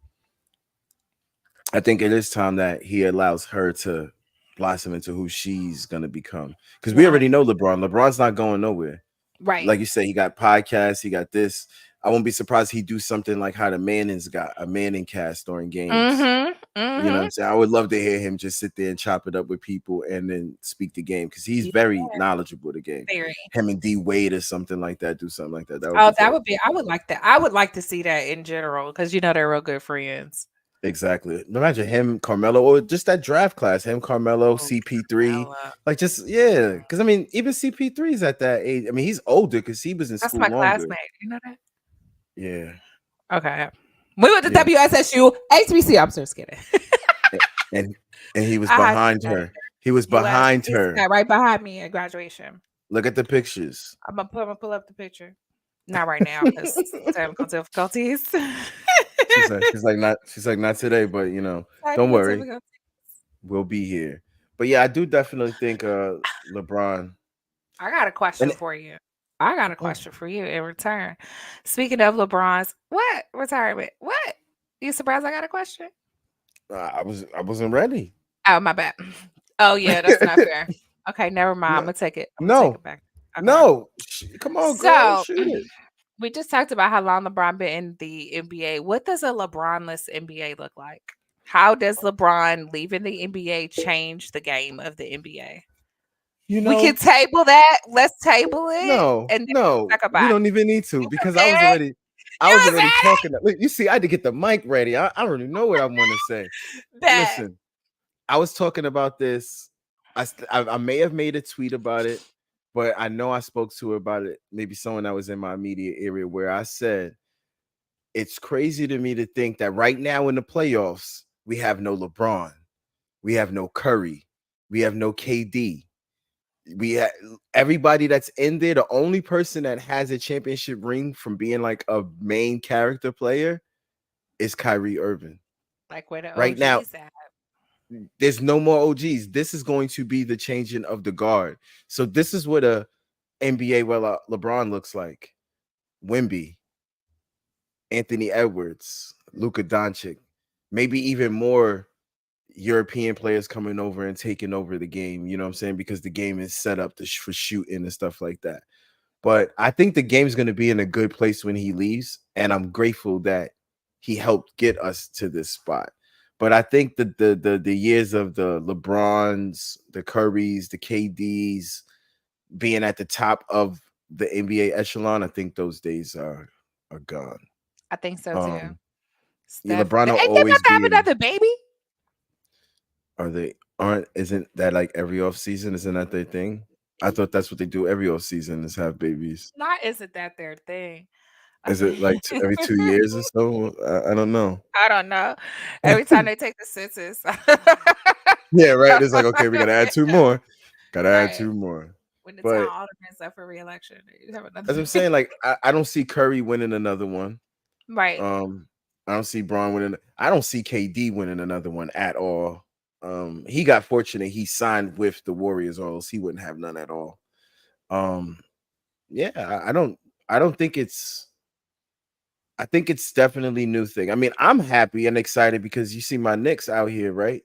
I think it is time that he allows her to blossom into who she's gonna become. Because we already know 100%. LeBron. LeBron's not going nowhere. Right. Like you said, he got podcasts, he got this. I won't be surprised he do something like how the Manning's got a Manning cast during games. Mhm. You know what I'm Mhm. saying? I would love to hear him just sit there and chop it up with people and then speak the game, because he's Yeah, very knowledgeable of the game. very. Him and D Wade or something like that, do something like that. That would Oh, be that dope. would be, I would like that. I would like to see that in general, because they're real good friends. Exactly. Imagine him, Carmelo, or just that draft class, him, Carmelo, Oh, CP3. Carmella. Like, just, yeah. Because, I mean, even CP3 is at that age. I mean, he's older because he was in That's school my longer. classmate. You know that? Yeah. Okay. We went to Yeah. WSSU, HBC. I'm just kidding. A- And he was I had to behind say that. her. He was He was. behind He her. sat right behind me at graduation. Look at the pictures. I'm gonna pull up the picture. Not right now, because technical difficulties. She's like, not today, but don't Technical worry, difficulties. we'll be here. But yeah, I do definitely think LeBron. I got a And question for you. I got a oh, question for you in return. Speaking of LeBron's what retirement? What? You surprised I got a question? I wasn't ready. Oh, my bad. Oh yeah, that's not fair. Okay, never mind. I'm No, gonna take it. I'm gonna take no, it back. Okay. no. Come on, girl, So shoot it. we just talked about how long LeBron been in the NBA. What does a LeBron-less NBA look like? How does LeBron leaving the NBA change the game of the NBA? You We can know, table that. Let's table it no, and then no, talk we about it. don't even need to, You because was saying I you was was already saying talking. Look, you see, I had to get the mic ready. I already know what I want to say. that. Listen, I was talking about this. I may have made a tweet about it, but I know I spoke to her about it. Maybe someone that was in my immediate area, where I said it's crazy to me to think that right now in the playoffs we have no LeBron, we have no Curry, we have no KD. We have everybody that's in there. The only person that has a championship ring from being like a main character player is Kyrie Irving. Like where the Right now, OGs at. there's no more OGs. This is going to be the changing of the guard. So this is what a NBA LeBron looks like. Wimby, Anthony Edwards, Luka Doncic, maybe even more European players coming over and taking over the game. You know what I'm saying? Because the game is set up for shooting and stuff like that. But I think the game's going to be in a good place when he leaves, and I'm grateful that he helped get us to this spot. But I think the years of the LeBrons, the Currys, the KDs being at the top of the NBA echelon, I think those days are gone. I think so too. Um, yeah, Steph, LeBron will ain't they always about to be have in. another baby? Are they aren't? Isn't that like every off season? Isn't that their thing? I thought that's what they do every off season is have babies. Not isn't that their thing? I Is it like think every 2 years or so? I don't know. I don't know. Every time they take the census, Yeah, right. It's like, okay, we gotta add two more. Gotta add right? two more. When the town But alderman's up for reelection, you have another as I'm baby. saying, like I don't see Curry winning another one. Right. Um, I don't see Braun winning. I don't see KD winning another one at all. He got fortunate. He signed with the Warriors, or else he wouldn't have none at all. Um, yeah, I don't. I don't think it's. I think it's definitely a new thing. I mean, I'm happy and excited because you see my Knicks out here, right?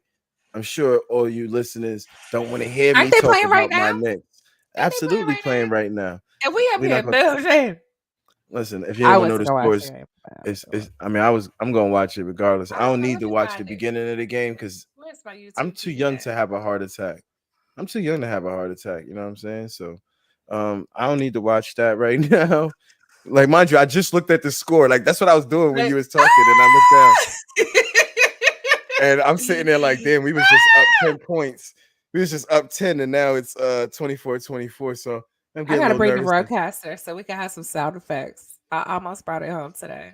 I'm sure all you listeners don't want to hear Aren't me they talk playing right about now? my Knicks. Ain't they playing Absolutely right playing now? right now. And we up We're here not gonna building. listen. If you I ain't want to know wasn't the gonna watch the scores, game. But I was it's. I mean, I'm gonna watch it regardless. I don't okay, need let to me watch the find it. beginning of the game because Where's my I'm YouTube too TV young at? to have a heart attack. I'm too young to have a heart attack. You know what I'm saying? So, I don't need to watch that right now. Like, mind you, I just looked at the score. Like, that's what I was doing when Let- you was talking, and I looked down, and I'm sitting there like, damn, we was just up 10 points. We was just up 10, and now it's 24-24. So I'm I getting a gotta little bring the nervous. roadcaster so we can have some sound effects. I almost brought it home today.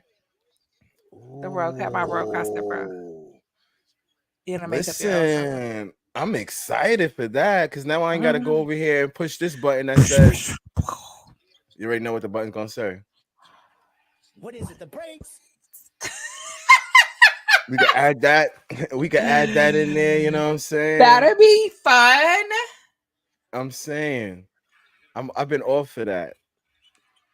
The roadcaster, my roadcaster, bro. Oh, You know, make up your own sound. listen, I'm excited for that because now I ain't got to go Mhm. over here and push this button that says, you already know what the button's gonna say. What is it? The brakes? We can add that. We can add that in there. You know what I'm saying? That'll be fun. I'm saying I've been off for that.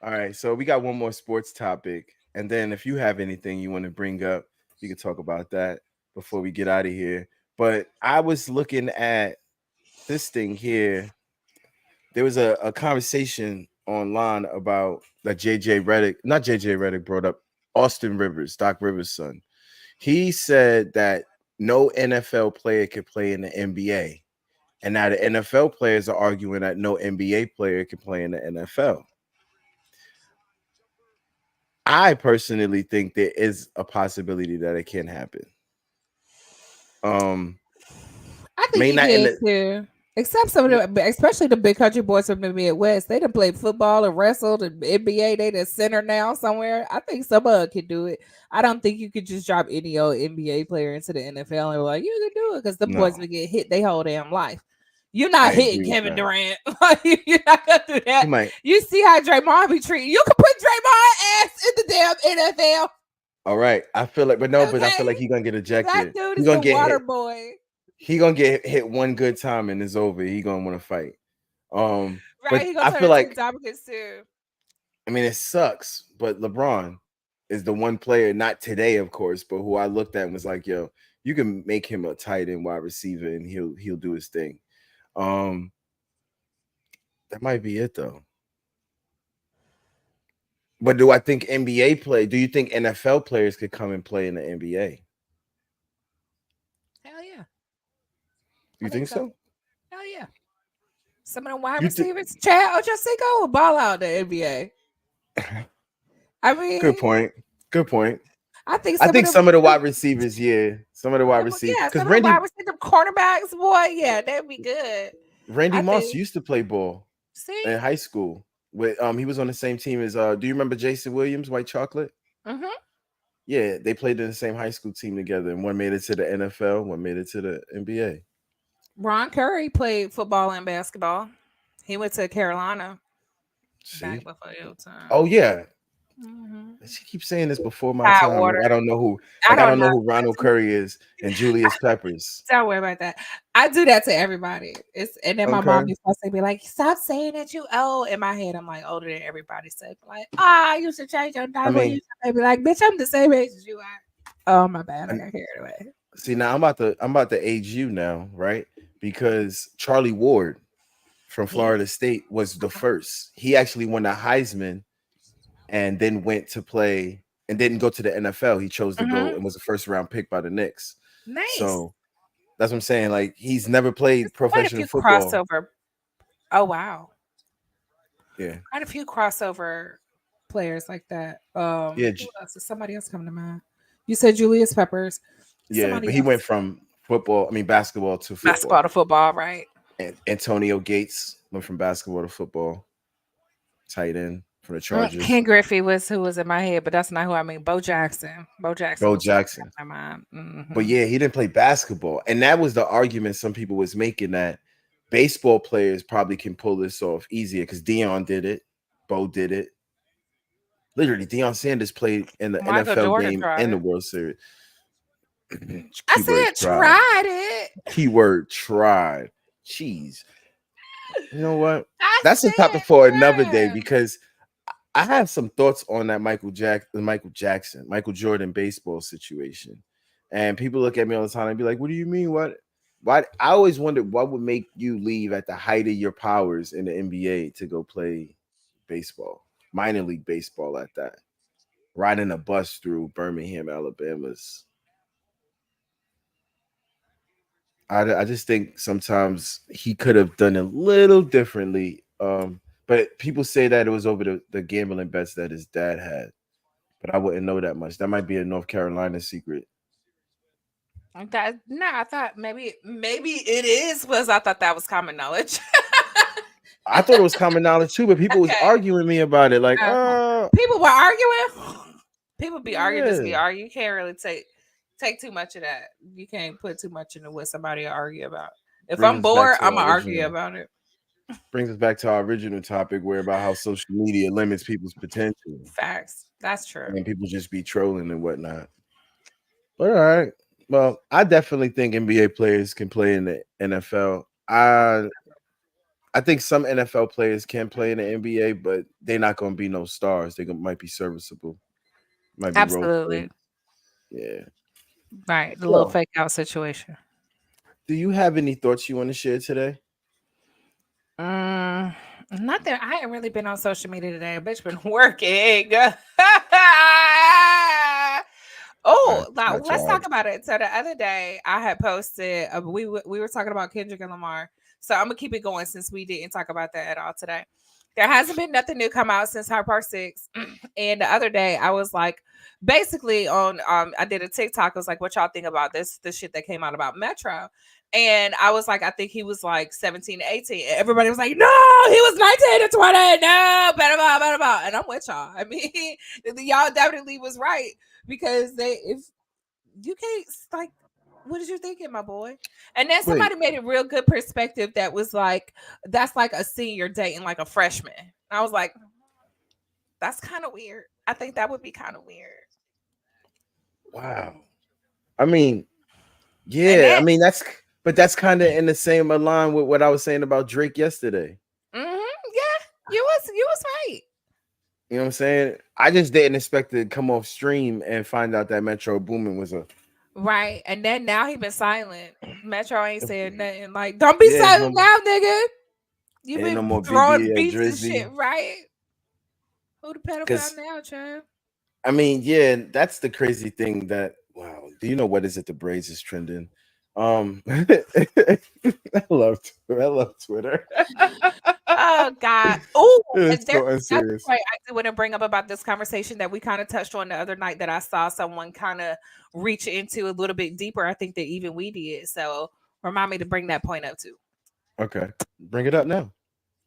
All right, so we got one more sports topic, and then if you have anything you want to bring up, you can talk about that before we get out of here. But I was looking at this thing here. There was a conversation online about that JJ Redick, not JJ Redick, brought up Austin Rivers, Doc Rivers' son. He said that no NFL player could play in the NBA. And now the NFL players are arguing that no NBA player can play in the NFL. I personally think there is a possibility that it can happen. I think May you not in can the too. Except some of the, especially the big country boys from the Midwest. They done played football and wrestled and NBA. They the center now somewhere. I think some of them can do it. I don't think you could just drop any old NBA player into the NFL and be like, you can do it because the boys no, will get hit they whole damn life. You're not I hitting agree with Kevin that. Durant. Like, you're not gonna do He that. might. You see how Draymond be treated. You can put Draymond ass in the damn NFL. All right. I feel like, but no, but I feel Okay. like he's gonna get That ejected. dude He's is gonna the get water hit. boy. He gonna get hit one good time and it's over. He gonna want to fight. Right? But He gonna I turn feel into like Dominican too. I mean it sucks, but LeBron is the one player, not today, of course, but who I looked at and was like, yo, you can make him a tight end wide receiver and he'll do his thing. Um, that might be it though. But do I think NBA play? Do you think NFL players could come and play in the NBA? Hell yeah. I You think think so. so? Hell yeah. Some of them wide You think? receivers, Chad Ochocinco will ball out the NBA. I Good mean, point. Good point. I think I some of think them, some of the wide receivers, yeah, some of the wide receivers, yeah, because some of them wide receivers, cornerbacks, boy, yeah, that'd be good. Randy I Moss think. used to play ball in See? high school. With he was on the same team as do you remember Jason Williams, White Chocolate? Mm-hmm. Yeah, they played in the same high school team together, and one made it to the NFL, one made it to the NBA. Ron Curry played football and basketball. He went to Carolina back See? before your time. Oh yeah. Mhm. She keeps saying this before my Hot time. water. I I don't don't know know. who Ronald Curry is and Julius Peppers. Don't worry about that. I do that to everybody. It's and then my mom Okay. used to be like, "Stop saying that you old." In my head, I'm like older than everybody. So like, you should change your I diaper. You mean, should be like, "Bitch, I'm the same age as you are." Oh my bad, I and got carried away. see now I'm about to age you now, right? Because Charlie Ward from Yeah. Florida State was the first. He actually won the Heisman and then went to play and didn't go to the NFL. He chose to go Hmm. and was a first round pick by the Knicks. Nice. So that's what I'm saying. Like he's never There's played quite a professional few football. crossover. Oh wow, Yeah. quite a few crossover players like that. Yeah. Who else? Is somebody else coming to mind? You said Julius Peppers. Yeah. Somebody But he went else. from basketball to Basketball football. to football, right? And Antonio Gates went from basketball to football, tight end for the Chargers. Ken Griffey was who was in my head, but that's not who I mean. Bo Jackson. Bo Jackson Bo was who Jackson. came to my mind. But Hmm. yeah, he didn't play basketball. And that was the argument some people was making that baseball players probably can pull this off easier because Dion did it, Bo did it. Literally, Deion Sanders played in the Michael NFL Jordan game tried and the it. World Series. I Keyword said tried. tried it. Keyword tried. Jeez. You know what? I That's a topic said for another day tried. because I have some thoughts on that Michael Jordan baseball situation. And people look at me all the time and be like, what do you mean? What? Why? I always wondered what would make you leave at the height of your powers in the NBA to go play baseball, minor league baseball at that, riding a bus through Birmingham, Alabama's. I just think sometimes he could have done a little differently. But people say that it was over the gambling bets that his dad had. But I wouldn't know that much. That might be a North Carolina secret. That no, I thought maybe it is was I thought that was common knowledge. I thought it was common knowledge too, but people was Okay. arguing with me about it. Like, People were arguing. People be arguing, just be yeah, arguing. You can't really take too much of that. You can't put too much into what somebody will argue about. If brings I'm us back bored, to I'm our gonna argue original. about it. Brings us back to our original topic, where about how social media limits people's potential, Facts. That's true. and people just be trolling and whatnot. All right. Well, I definitely think NBA players can play in the NFL. I think some NFL players can play in the NBA, but they're not going to be no stars. Might be serviceable, might be role Absolutely. players. Yeah. Right. The little So, fake out situation. do you have any thoughts you want to share today? Mm, Nothing. I ain't really been on social media today. Bitch been working. Oh, now Got let's y'all. talk about it. So the other day I had posted. We were talking about Kendrick and Lamar. So I'm gonna keep it going since we didn't talk about that at all today. There hasn't been nothing new come out since Hard Part 6. And the other day I was like, basically on I did a TikTok. I was like, what y'all think about the shit that came out about Metro? And I was like, I think he was like 17, 18. And everybody was like, no, he was 19 to 20. No, better about, better about. And I'm with y'all. I mean, y'all definitely was right because if you can't, like, what did you thinking, my boy? And then Wait, somebody made a real good perspective that was like, that's like a senior dating like a freshman. And I was like, that's kind of weird. I think that would be kind of weird. wow. I mean, And yeah. then, I mean, that's kind of in the same line with what I was saying about Drake yesterday. yeah, you was right. You know what I'm saying? I just didn't expect to come off stream and find out that Metro Boomin was a Right. And then now he been silent. Metro ain't saying nothing. Like, don't be yeah. silent now, nigga. You Ain't no been more throwing Biggie or beats and shit, Drizzy. right? Who the pedophile Because now, child? I mean, yeah, that's the crazy thing. That wow, do you know what is it? The braids is trending. I love Twitter. Oh God. Oh, It's and there's so another unserious. point I do want to bring up about this conversation that we kind of touched on the other night that I saw someone kind of reach into a little bit deeper. I think that even we did. So remind me to bring that point up too. Okay, bring it up now.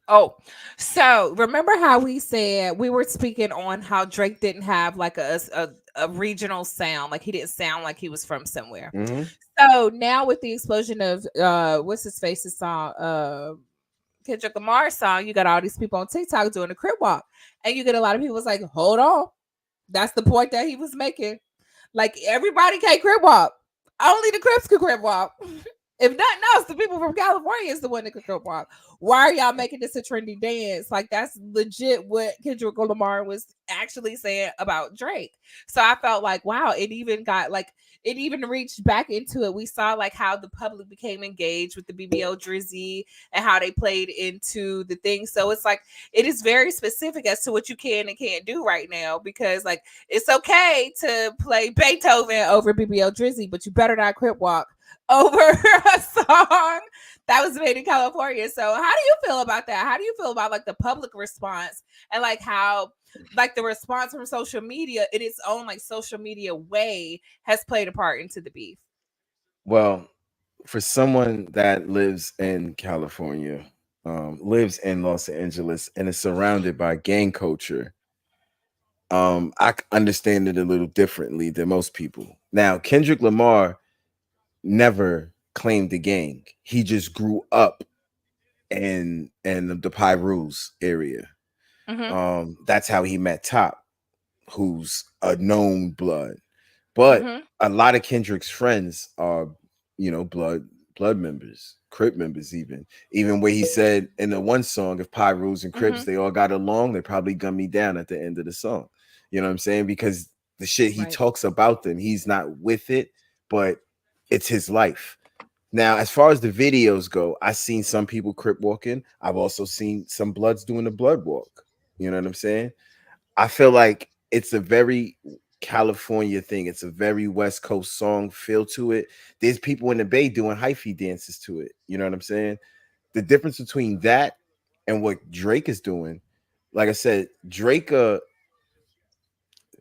Oh, so remember how we said we were speaking on how Drake didn't have like a regional sound, like he didn't sound like he was from somewhere. Mm-hmm. So now with the explosion of what's his face's song, Kendrick Lamar's song, you got all these people on TikTok doing the crib walk, and you get a lot of people was like, hold on. That's the point that he was making. Like everybody can't crib walk. Only the Crips can crib walk. If nothing else, the people from California is the one that can crib walk. Why are y'all making this a trendy dance? Like that's legit what Kendrick Lamar was actually saying about Drake. So I felt like, wow, it even got like it even reached back into it. We saw like how the public became engaged with the BBO Drizzy and how they played into the thing. So it's like it is very specific as to what you can and can't do right now because like it's okay to play Beethoven over BBO Drizzy, but you better not crip walk over a song that was made in California. So how do you feel about that? How do you feel about like the public response and like how like the response from social media in its own like social media way has played a part into the beef? Well, for someone that lives in California, lives in Los Angeles, and is surrounded by gang culture, understand it a little differently than most people. Now, Kendrick Lamar never claimed the gang. He just grew up in the Pyrus area. Mm-hmm. That's how he met Top, who's a known blood. But Mm-hmm. a lot of Kendrick's friends are, blood members, Crip members, even where he said in the one song, if Pyrus and Crips Mm-hmm. they all got along, they probably gun me down at the end of the song. You know what I'm saying? Because the shit he Right. talks about them, he's not with it, but it's his life. Now, as far as the videos go, I've seen some people Crip walking. I've also seen some Bloods doing the blood walk. You know what I'm saying? I feel like it's a very California thing. It's a very West Coast song feel to it. There's people in the Bay doing hyphy dances to it. You know what I'm saying? The difference between that and what Drake is doing, like I said, Drake,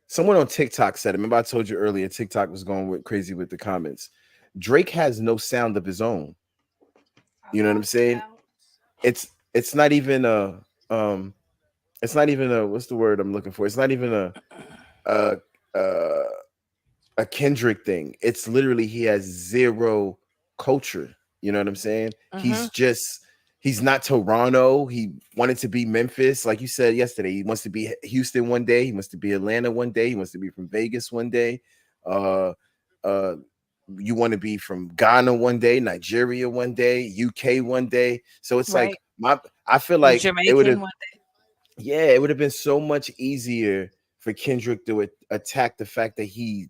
someone on TikTok said it. Remember, I told you earlier, TikTok was going crazy with the comments. Drake has no sound of his own. You know what I'm saying? It's not even a it's not even a what's the word I'm looking for? It's not even a uh a Kendrick thing. It's literally he has zero culture. You know what I'm saying? Mm-hmm. He's not Toronto. He wanted to be Memphis, like you said yesterday. He wants to be Houston one day. He wants to be Atlanta one day. He wants to be from Vegas one day. Uh, uh, you want to be from Ghana one day, Nigeria one day, UK one day. So it's like Right. I feel like it would have Jamaican one. yeah, it would have been so much easier for Kendrick to attack the fact that he's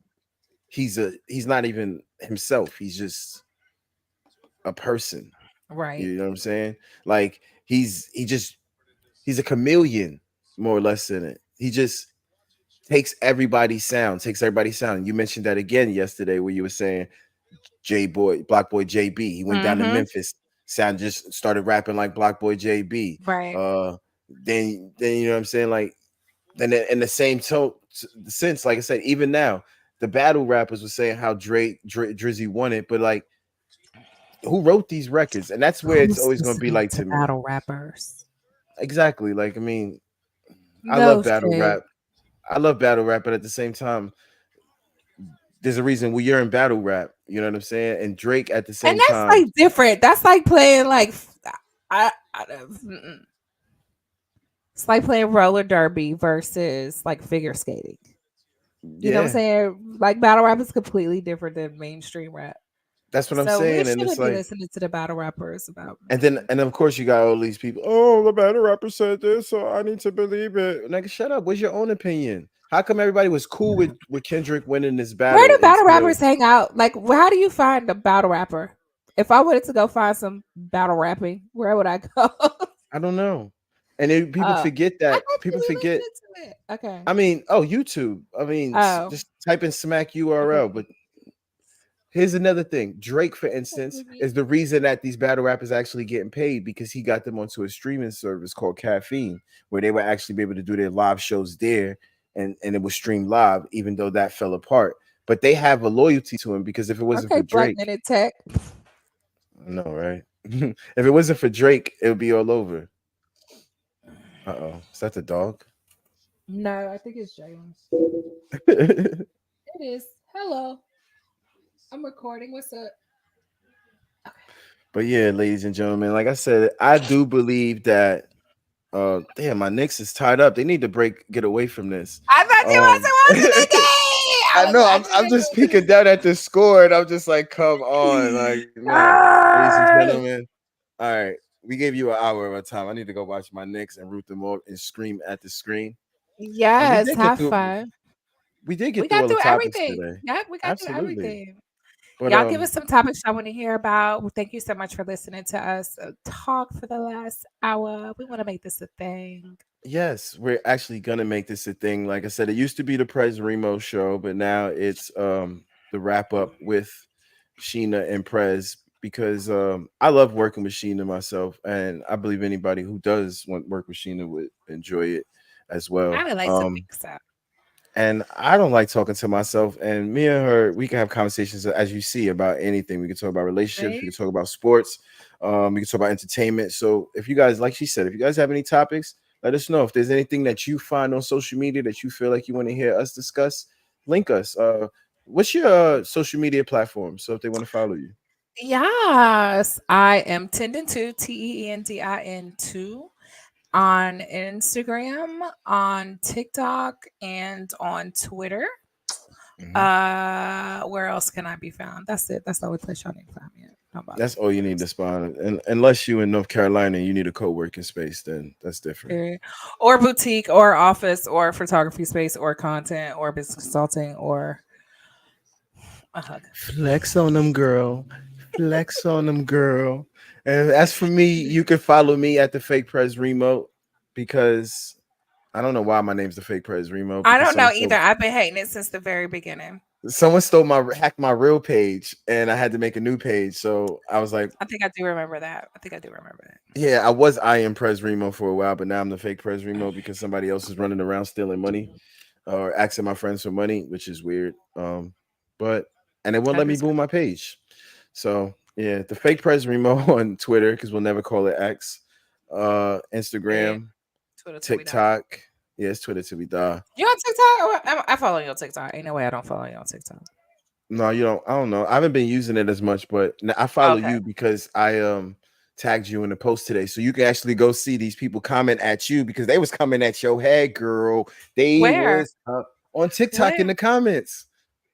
not even himself. He's just a person. Right. You know what I'm saying? Like he's a chameleon, more or less in it. He just takes everybody's sound. You mentioned that again yesterday where you were saying J Boy, Block Boy JB. He went down to Mm-hmm. Memphis, sound just started rapping like Block Boy JB. Right. Then you know what I'm saying? Like then in the same tone sense, like I said, even now, the battle rappers were saying how Drizzy won it, but like who wrote these records? And that's where it's Who's always gonna be listening like to to me. battle rappers? Exactly. Like, I mean, I No love battle shit. rap. I love battle rap, but at the same time, there's a reason we are in battle rap. You know what I'm saying? And Drake at the And same that's time, like different. That's like playing like mm-mm. It's like playing roller derby versus like figure skating. You know what I'm yeah, saying? Like battle rap is completely different than mainstream rap. that's what I'm So we saying. And it's shouldn't be like, listening to the battle rappers about and of course you got all these people. Oh, the battle rapper said this, so I need to believe it. Like, shut up. What's your own opinion? How come everybody was cool with Kendrick winning this where battle do battle until rappers hang out? Like how do you find a battle rapper? If I wanted to go find some battle rapping, where would I go? I don't know? And then people uh forget I that thought people you forget. listened to it. Okay. I mean, oh, YouTube. I mean, Oh. just type in smack Okay. URL. But here's another thing. Drake, for instance, is the reason that these battle rappers actually getting paid because he got them onto a streaming service called Caffeine, where they would actually be able to do their live shows there and it was streamed live, even though that fell apart. But they have a loyalty to him because if it wasn't Okay, for Black Drake, Minute Tech. I know, right? If it wasn't for Drake, it would be all over. Uh-oh. Is that the dog? No, I think it's James. It is. Hello. I'm recording. What's up? But yeah, ladies and gentlemen, like I said, I do believe that damn, my Knicks is tied up. They need to get away from this. I thought thought you Um, wasn't watching the game. I I was know. I'm watching just the peeking down at the score, and I'm just like, come on, game. like, man, ladies and gentlemen. All right, we gave you an hour of our time. I need to go watch my Knicks and root them on and scream at the screen. And we Yes, did get have through. fun. We did We get through got all the through topics everything. today. Yep, we got through Absolutely. everything. But Y'all give us some topics y'all want to hear about. Well, thank you so much for listening to us talk for the last hour. We want to make this a thing. yes, we're actually gonna make this a thing. Like I said, it used to be the Prez Remo show, but now it's the wrap up with Sheena and Prez because I love working with Sheena myself, and I believe anybody who does want work with Sheena would enjoy it as I well. would like to think so. And I don't like talking to myself. And me and her, we can have conversations as you see about anything. We can talk about relationships. We Right? can talk about sports. We can talk about entertainment. So if you guys, like she said, if you guys have any topics, let us know. If there's anything that you find on social media that you feel like you want to hear us discuss, link us. What's your social media platform? So if they want to follow you. Yes, I am tending to TEENDIN2 on Instagram, on TikTok, and on Twitter. Mhm. Where else can I be found? That's it. That's the only place y'all need to find me at. How about That's all you need to spawn. And unless you in North Carolina and you need a co-working space, then that's different. period. Or boutique, or office, or photography space, or content, or business consulting, or a hug. Flex on them, girl. Flex on them, girl. And as for me, you can follow me at the Fake Prez Remote because I don't know why my name's the Fake Prez Remote I because don't know either. I've been hating it since the very beginning. someone stole my hacked my real page and I had to make a new page. So I was like, I think I do remember that. I think I do remember that. yeah, I am Prez Remo for a while, but now I'm the Fake Prez Remo because somebody else is running around stealing money or asking my friends for money, which is weird. But and it won't let me boom my page. So yeah, the fake Prez Remo on Twitter because we'll never call it X. Yeah. Instagram, Twitter to be done. TikTok. Yeah, it's Twitter to be done. You on TikTok? I follow you on TikTok. Ain't no way I don't follow you on TikTok. No, you don't. I don't know. I haven't been using it as much, but I follow Okay. you because I tagged you in the post today, so you can actually go see these people comment at you because they was coming at your head, girl. They Where? was on TikTok in Where? the comments.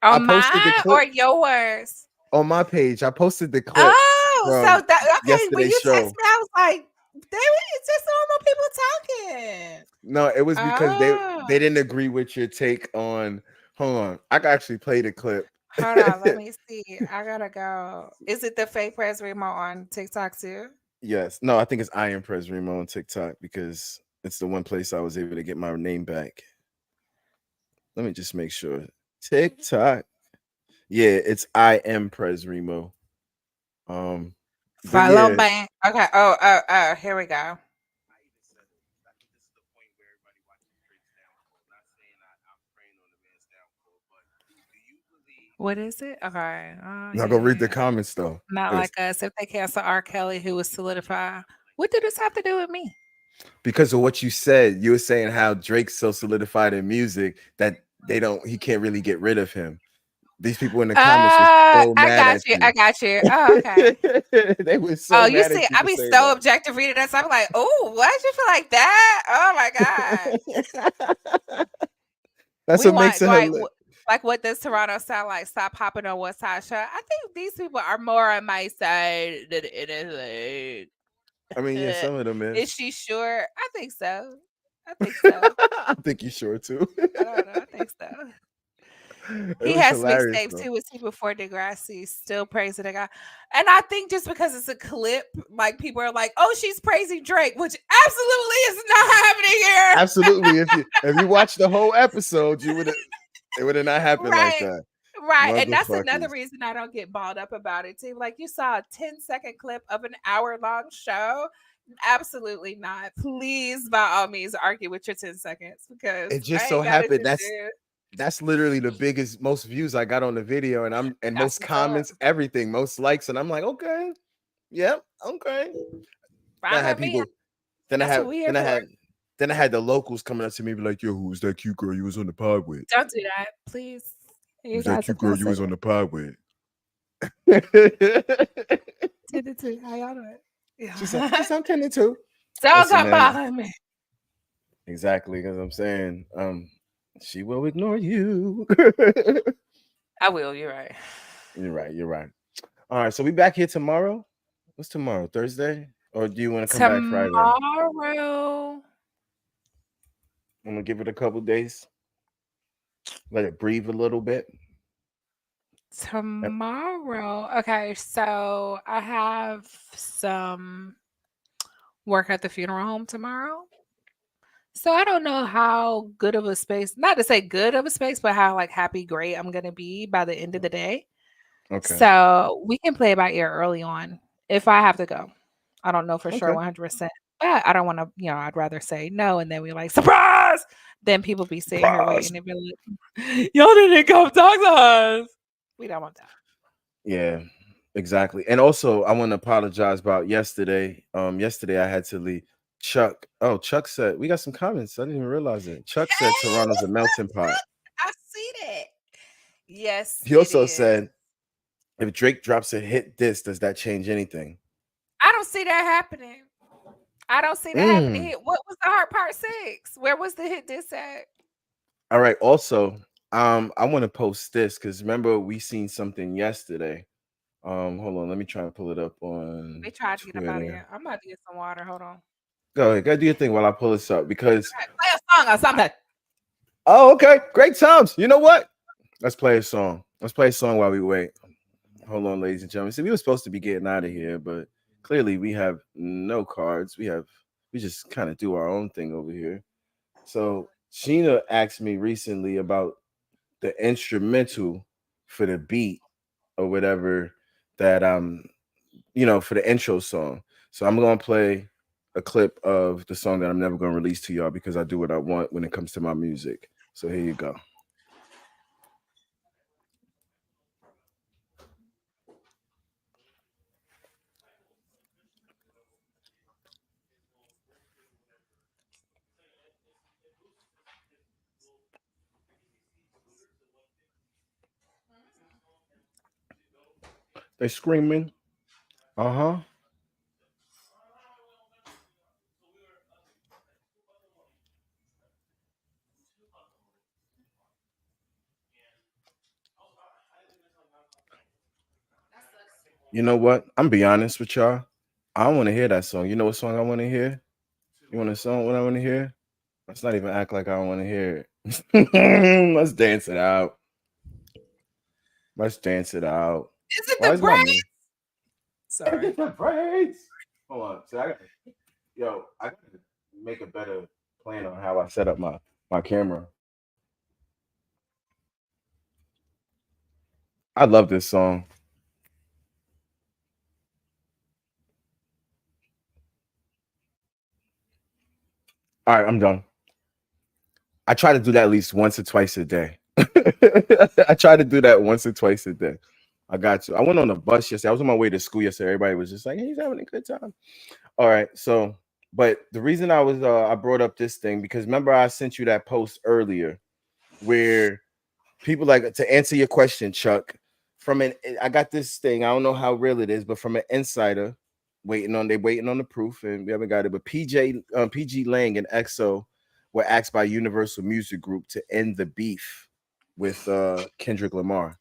I On posted the mine or clip yours? on my page. I posted the clip Oh, from so that okay. When yesterday's you text show. me, I was like, it's just normal people talking. No, it was because they Oh, didn't agree with your take on. Hold on, I can actually play the clip. hold on. Let me see. I gotta go. Is it the fake press remote on TikTok too? Yes, no, I think it's I am Pres Remo on TikTok because it's the one place I was able to get my name back. Let me just make sure. TikTok, yeah, it's I am Pres Remo. Um, but Follow yeah, back. Okay. Oh. Here we go. What is it? Okay. Oh now go read the yeah. comments though, Not 'cause- like us. If they cancel R. Kelly, who was solidified, what did this have to do with me? because of what you said. You were saying how Drake's so solidified in music that he can't really get rid of him. These people in the comments were so I mad got at you. you. I got you. Oh, okay. They were Oh, so you mad see, at you I for be saying so objective reading this. I'm like, oh, what you feel like that? Oh my god. that. That's We what makes want it like what does Toronto sound like? Stop hopping on one side show. I think these people are more on my side than anything. I mean, yeah, some of them Is is. she sure? I think so. I think so. I think you sure too. I don't know. I think so. It He was has hilarious mixtapes though. too. Was he before Degrassi? Still praising the guy, and I think just because it's a clip, like people are like, "Oh, she's praising Drake," which absolutely is not happening here. Absolutely. If you watch the whole episode, it would have not happened like Right, that. right, and that's another Motherfuckers. reason I don't get balled up about it too. Like you saw a 10-second clip of an hour-long show. Absolutely not. Please, by all means, argue with your 10 seconds because It just I so ain't got it happened to do. that's literally the biggest, most views I got on the video, and That's most what's up. comments, everything, most likes, and I'm like, okay, yep, okay. Then Fine I had with me. people. Then I That's had. what we here Then I for. had. Then I had the locals coming up to me, be like, "Yo, who was that cute girl you was on the pod with? Don't do that, please. You Who's that guys are cute girl you was passing. on the pod with?" Tend to how y'all doing? She Yeah. said, I'm 10 to 2. Don't Listen, come man. bothering me. Exactly, because I'm saying, She will ignore you. I will. You're right. You're right. You're right. All right. So we back here tomorrow. What's tomorrow? Thursday? Or do you want to come back Friday? Tomorrow. I'm gonna give it a couple days. Let it breathe a little bit. Tomorrow. Okay, so I have some work at the funeral home tomorrow. So I don't know how good of a space, not to say good of a space, but how like happy, great I'm gonna be by the end of the day. Okay. So we can play it by ear early on if I have to go. I don't know for sure Okay. 100%, but I don't want to, I'd rather say no and then we like surprise. Then people be sitting here Surprise. waiting and be like, y'all didn't come talk to us. We don't want that. Yeah, exactly. And also, I want to apologize about yesterday. Yesterday I had to leave. Chuck. Oh, Chuck said we got some comments. I didn't even realize it. Chuck said Toronto's a melting pot. I see that. Yes, He it also is. said if Drake drops a hit this, does that change anything? I don't see that happening. I don't see that happening. Mm. What was the Heart Part 6? Where was the hit diss at? All right. Also, I want to post this because remember we seen something yesterday. Hold on, let me try and pull it up on They tried to get up out of Twitter. here. I'm about to get some water. Hold on. Go ahead, go do your thing while I pull this up because Okay, play a song or something. oh, okay, great times. You know what? Let's play a song. Let's play a song while we wait. Hold on, ladies and gentlemen. See, we were supposed to be getting out of here, but clearly we have no cards. We just kind of do our own thing over here. So Sheena asked me recently about the instrumental for the beat or whatever that for the intro song. So I'm gonna play a clip of the song that I'm never gonna release to y'all because I do what I want when it comes to my music. So here you go. They screaming. Uh-huh. You know what? I'm be honest with y'all. I don't want to hear that song. You know what song I want to hear? You want a song what I want to hear? Let's not even act like I don't want to hear it. Let's dance it out. Let's dance it out. Is it Why the is my break? man? Sorry. The braids. Hold on. So I gotta make a better plan on how I set up my camera. I love this song. All right, I'm done. I try to do that at least once or twice a day. I try to do that once or twice a day. I got you. I went on a bus yesterday. I was on my way to school yesterday. Everybody was just like, hey, he's having a good time. All right. So, but the reason I brought up this thing because remember I sent you that post earlier where people like to answer your question, Chuck. I got this thing. I don't know how real it is, but from an insider, waiting on the proof, and we haven't got it. But PG Lang and EXO were asked by Universal Music Group to end the beef with Kendrick Lamar.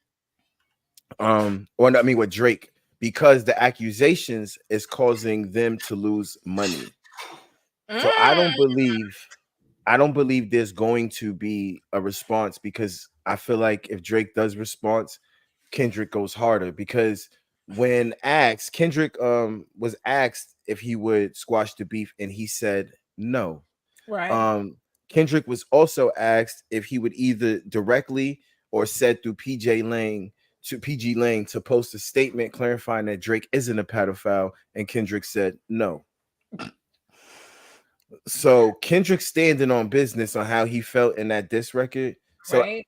Or I mean with Drake, because the accusations is causing them to lose money. So Mm, I don't believe there's going to be a response because I feel like if Drake does response, Kendrick goes harder because when asked, Kendrick was asked if he would squash the beef and he said no. right. Um Kendrick was also asked if he would either directly or said through PG Lang to post a statement clarifying that Drake isn't a pedophile and Kendrick said no. So Kendrick standing on business on how he felt in that diss record. So Right.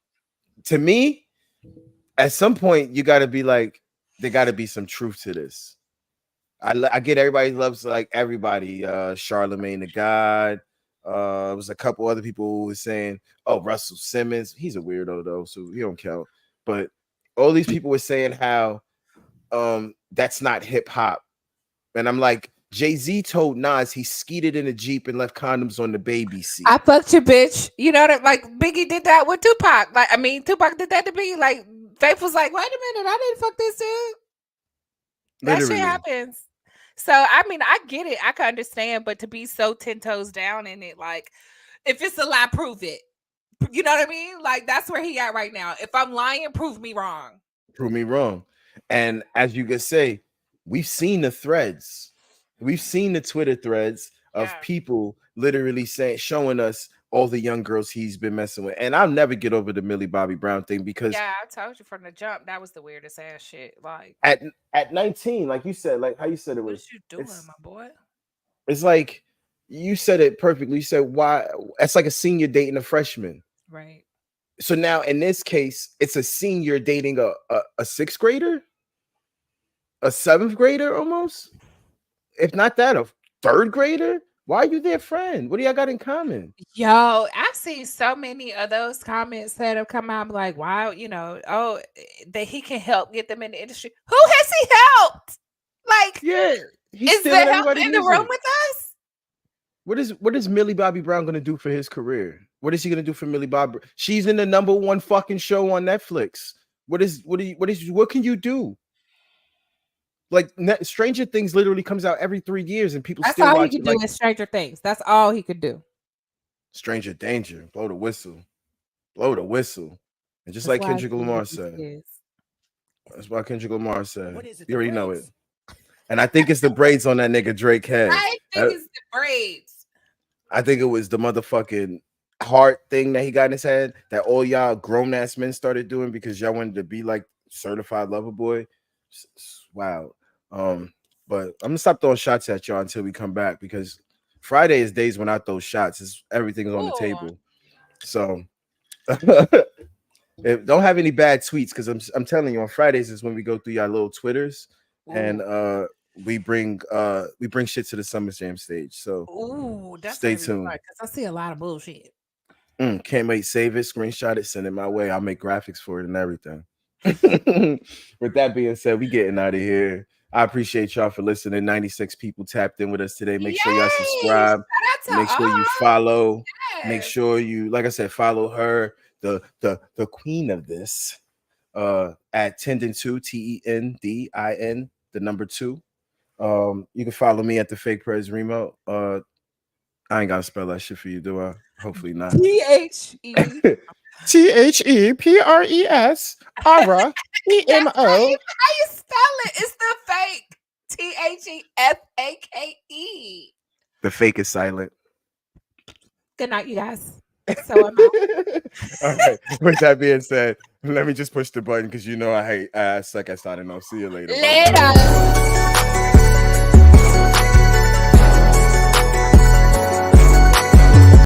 to me, at some point, you got to be like, there got to be some truth to this. I get everybody loves like everybody. Charlemagne the God. It was a couple other people who were saying, "Oh, Russell Simmons, he's a weirdo though, so he don't count." But all these people were saying how that's not hip hop, and I'm like, Jay-Z told Nas he skeeted in a Jeep and left condoms on the baby seat. I fucked your bitch. You know that like Biggie did that with Tupac. Like I mean, Tupac did that to Biggie. Like Faith was like, wait a minute, I didn't fuck this dude. That shit Literally. happens. So I mean, I get it. I can understand, but to be so 10 toes down in it, like if it's a lie, prove it. You know what I mean? Like that's where he at right now. If I'm lying, prove me wrong. Prove me wrong. And as you could say, we've seen the threads. We've seen the Twitter threads of people literally saying, showing us all the young girls he's been messing with. And I'll never get over the Millie Bobby Brown thing because I told you from the jump that was the weirdest ass shit. Like at 19, like you said, like how you said it what was, is you doing, my boy? it's like you said it perfectly. You said why it's like a senior dating a freshman. Right. So now in this case, it's a senior dating a sixth grader, a seventh grader almost. If not that, a third grader. Why are you their friend? What do y'all got in common? Yo, I've seen so many of those comments that have come out like, wow, that he can help get them in the industry. Who has he helped? Like, Yeah, he's is stealing the help everybody's in the music. room with us? What is Millie Bobby Brown gonna do for his career? What is he gonna do for Millie Bobby? She's in the #1 fucking show on Netflix. What can you do? Like Stranger Things literally comes out every 3 years and people That's still all he watch could it. do Like is Stranger Things. That's all he could do. Stranger Danger, blow the whistle, blow the whistle, and just That's like why Kendrick he Lamar is what said. he is. That's why Kendrick Lamar said. What is it, You the already know it. braids? And I think it's the braids on that nigga Drake head. I think it's the braids. I think it was the motherfucking heart thing that he got in his head that all y'all grown ass men started doing because y'all wanted to be like certified lover boy. Wow. But I'm gonna stop throwing shots at y'all until we come back because Friday is days when I throw shots. Everything's on the Ooh. table. So don't have any bad tweets because I'm telling you on Fridays is when we go through y'all little Twitters and we bring shit to the Summer Jam stage. So That's stay gonna be tuned. fun because I see a lot of bullshit. Can't wait. Save it, screenshot it, send it my way. I'll make graphics for it and everything. With that being said, we getting out of here. I appreciate y'all for listening. 96 people tapped in with us today. Make sure y'all subscribe. Make sure you follow. Make sure you, like I said, follow her, the queen of this, at Tendin2, TENDIN, the number 2. You can follow me at the Fake Prez Remo. I ain't gotta spell that shit for you, do I? Hopefully not. THE. THEPRES Ara EMO. How you spell it? It's the fake. THEFAKE. The fake is silent. Good night, you guys. So I'm out. All right. With that being said, let me just push the button because you know I suck at starting off. See you later. Later.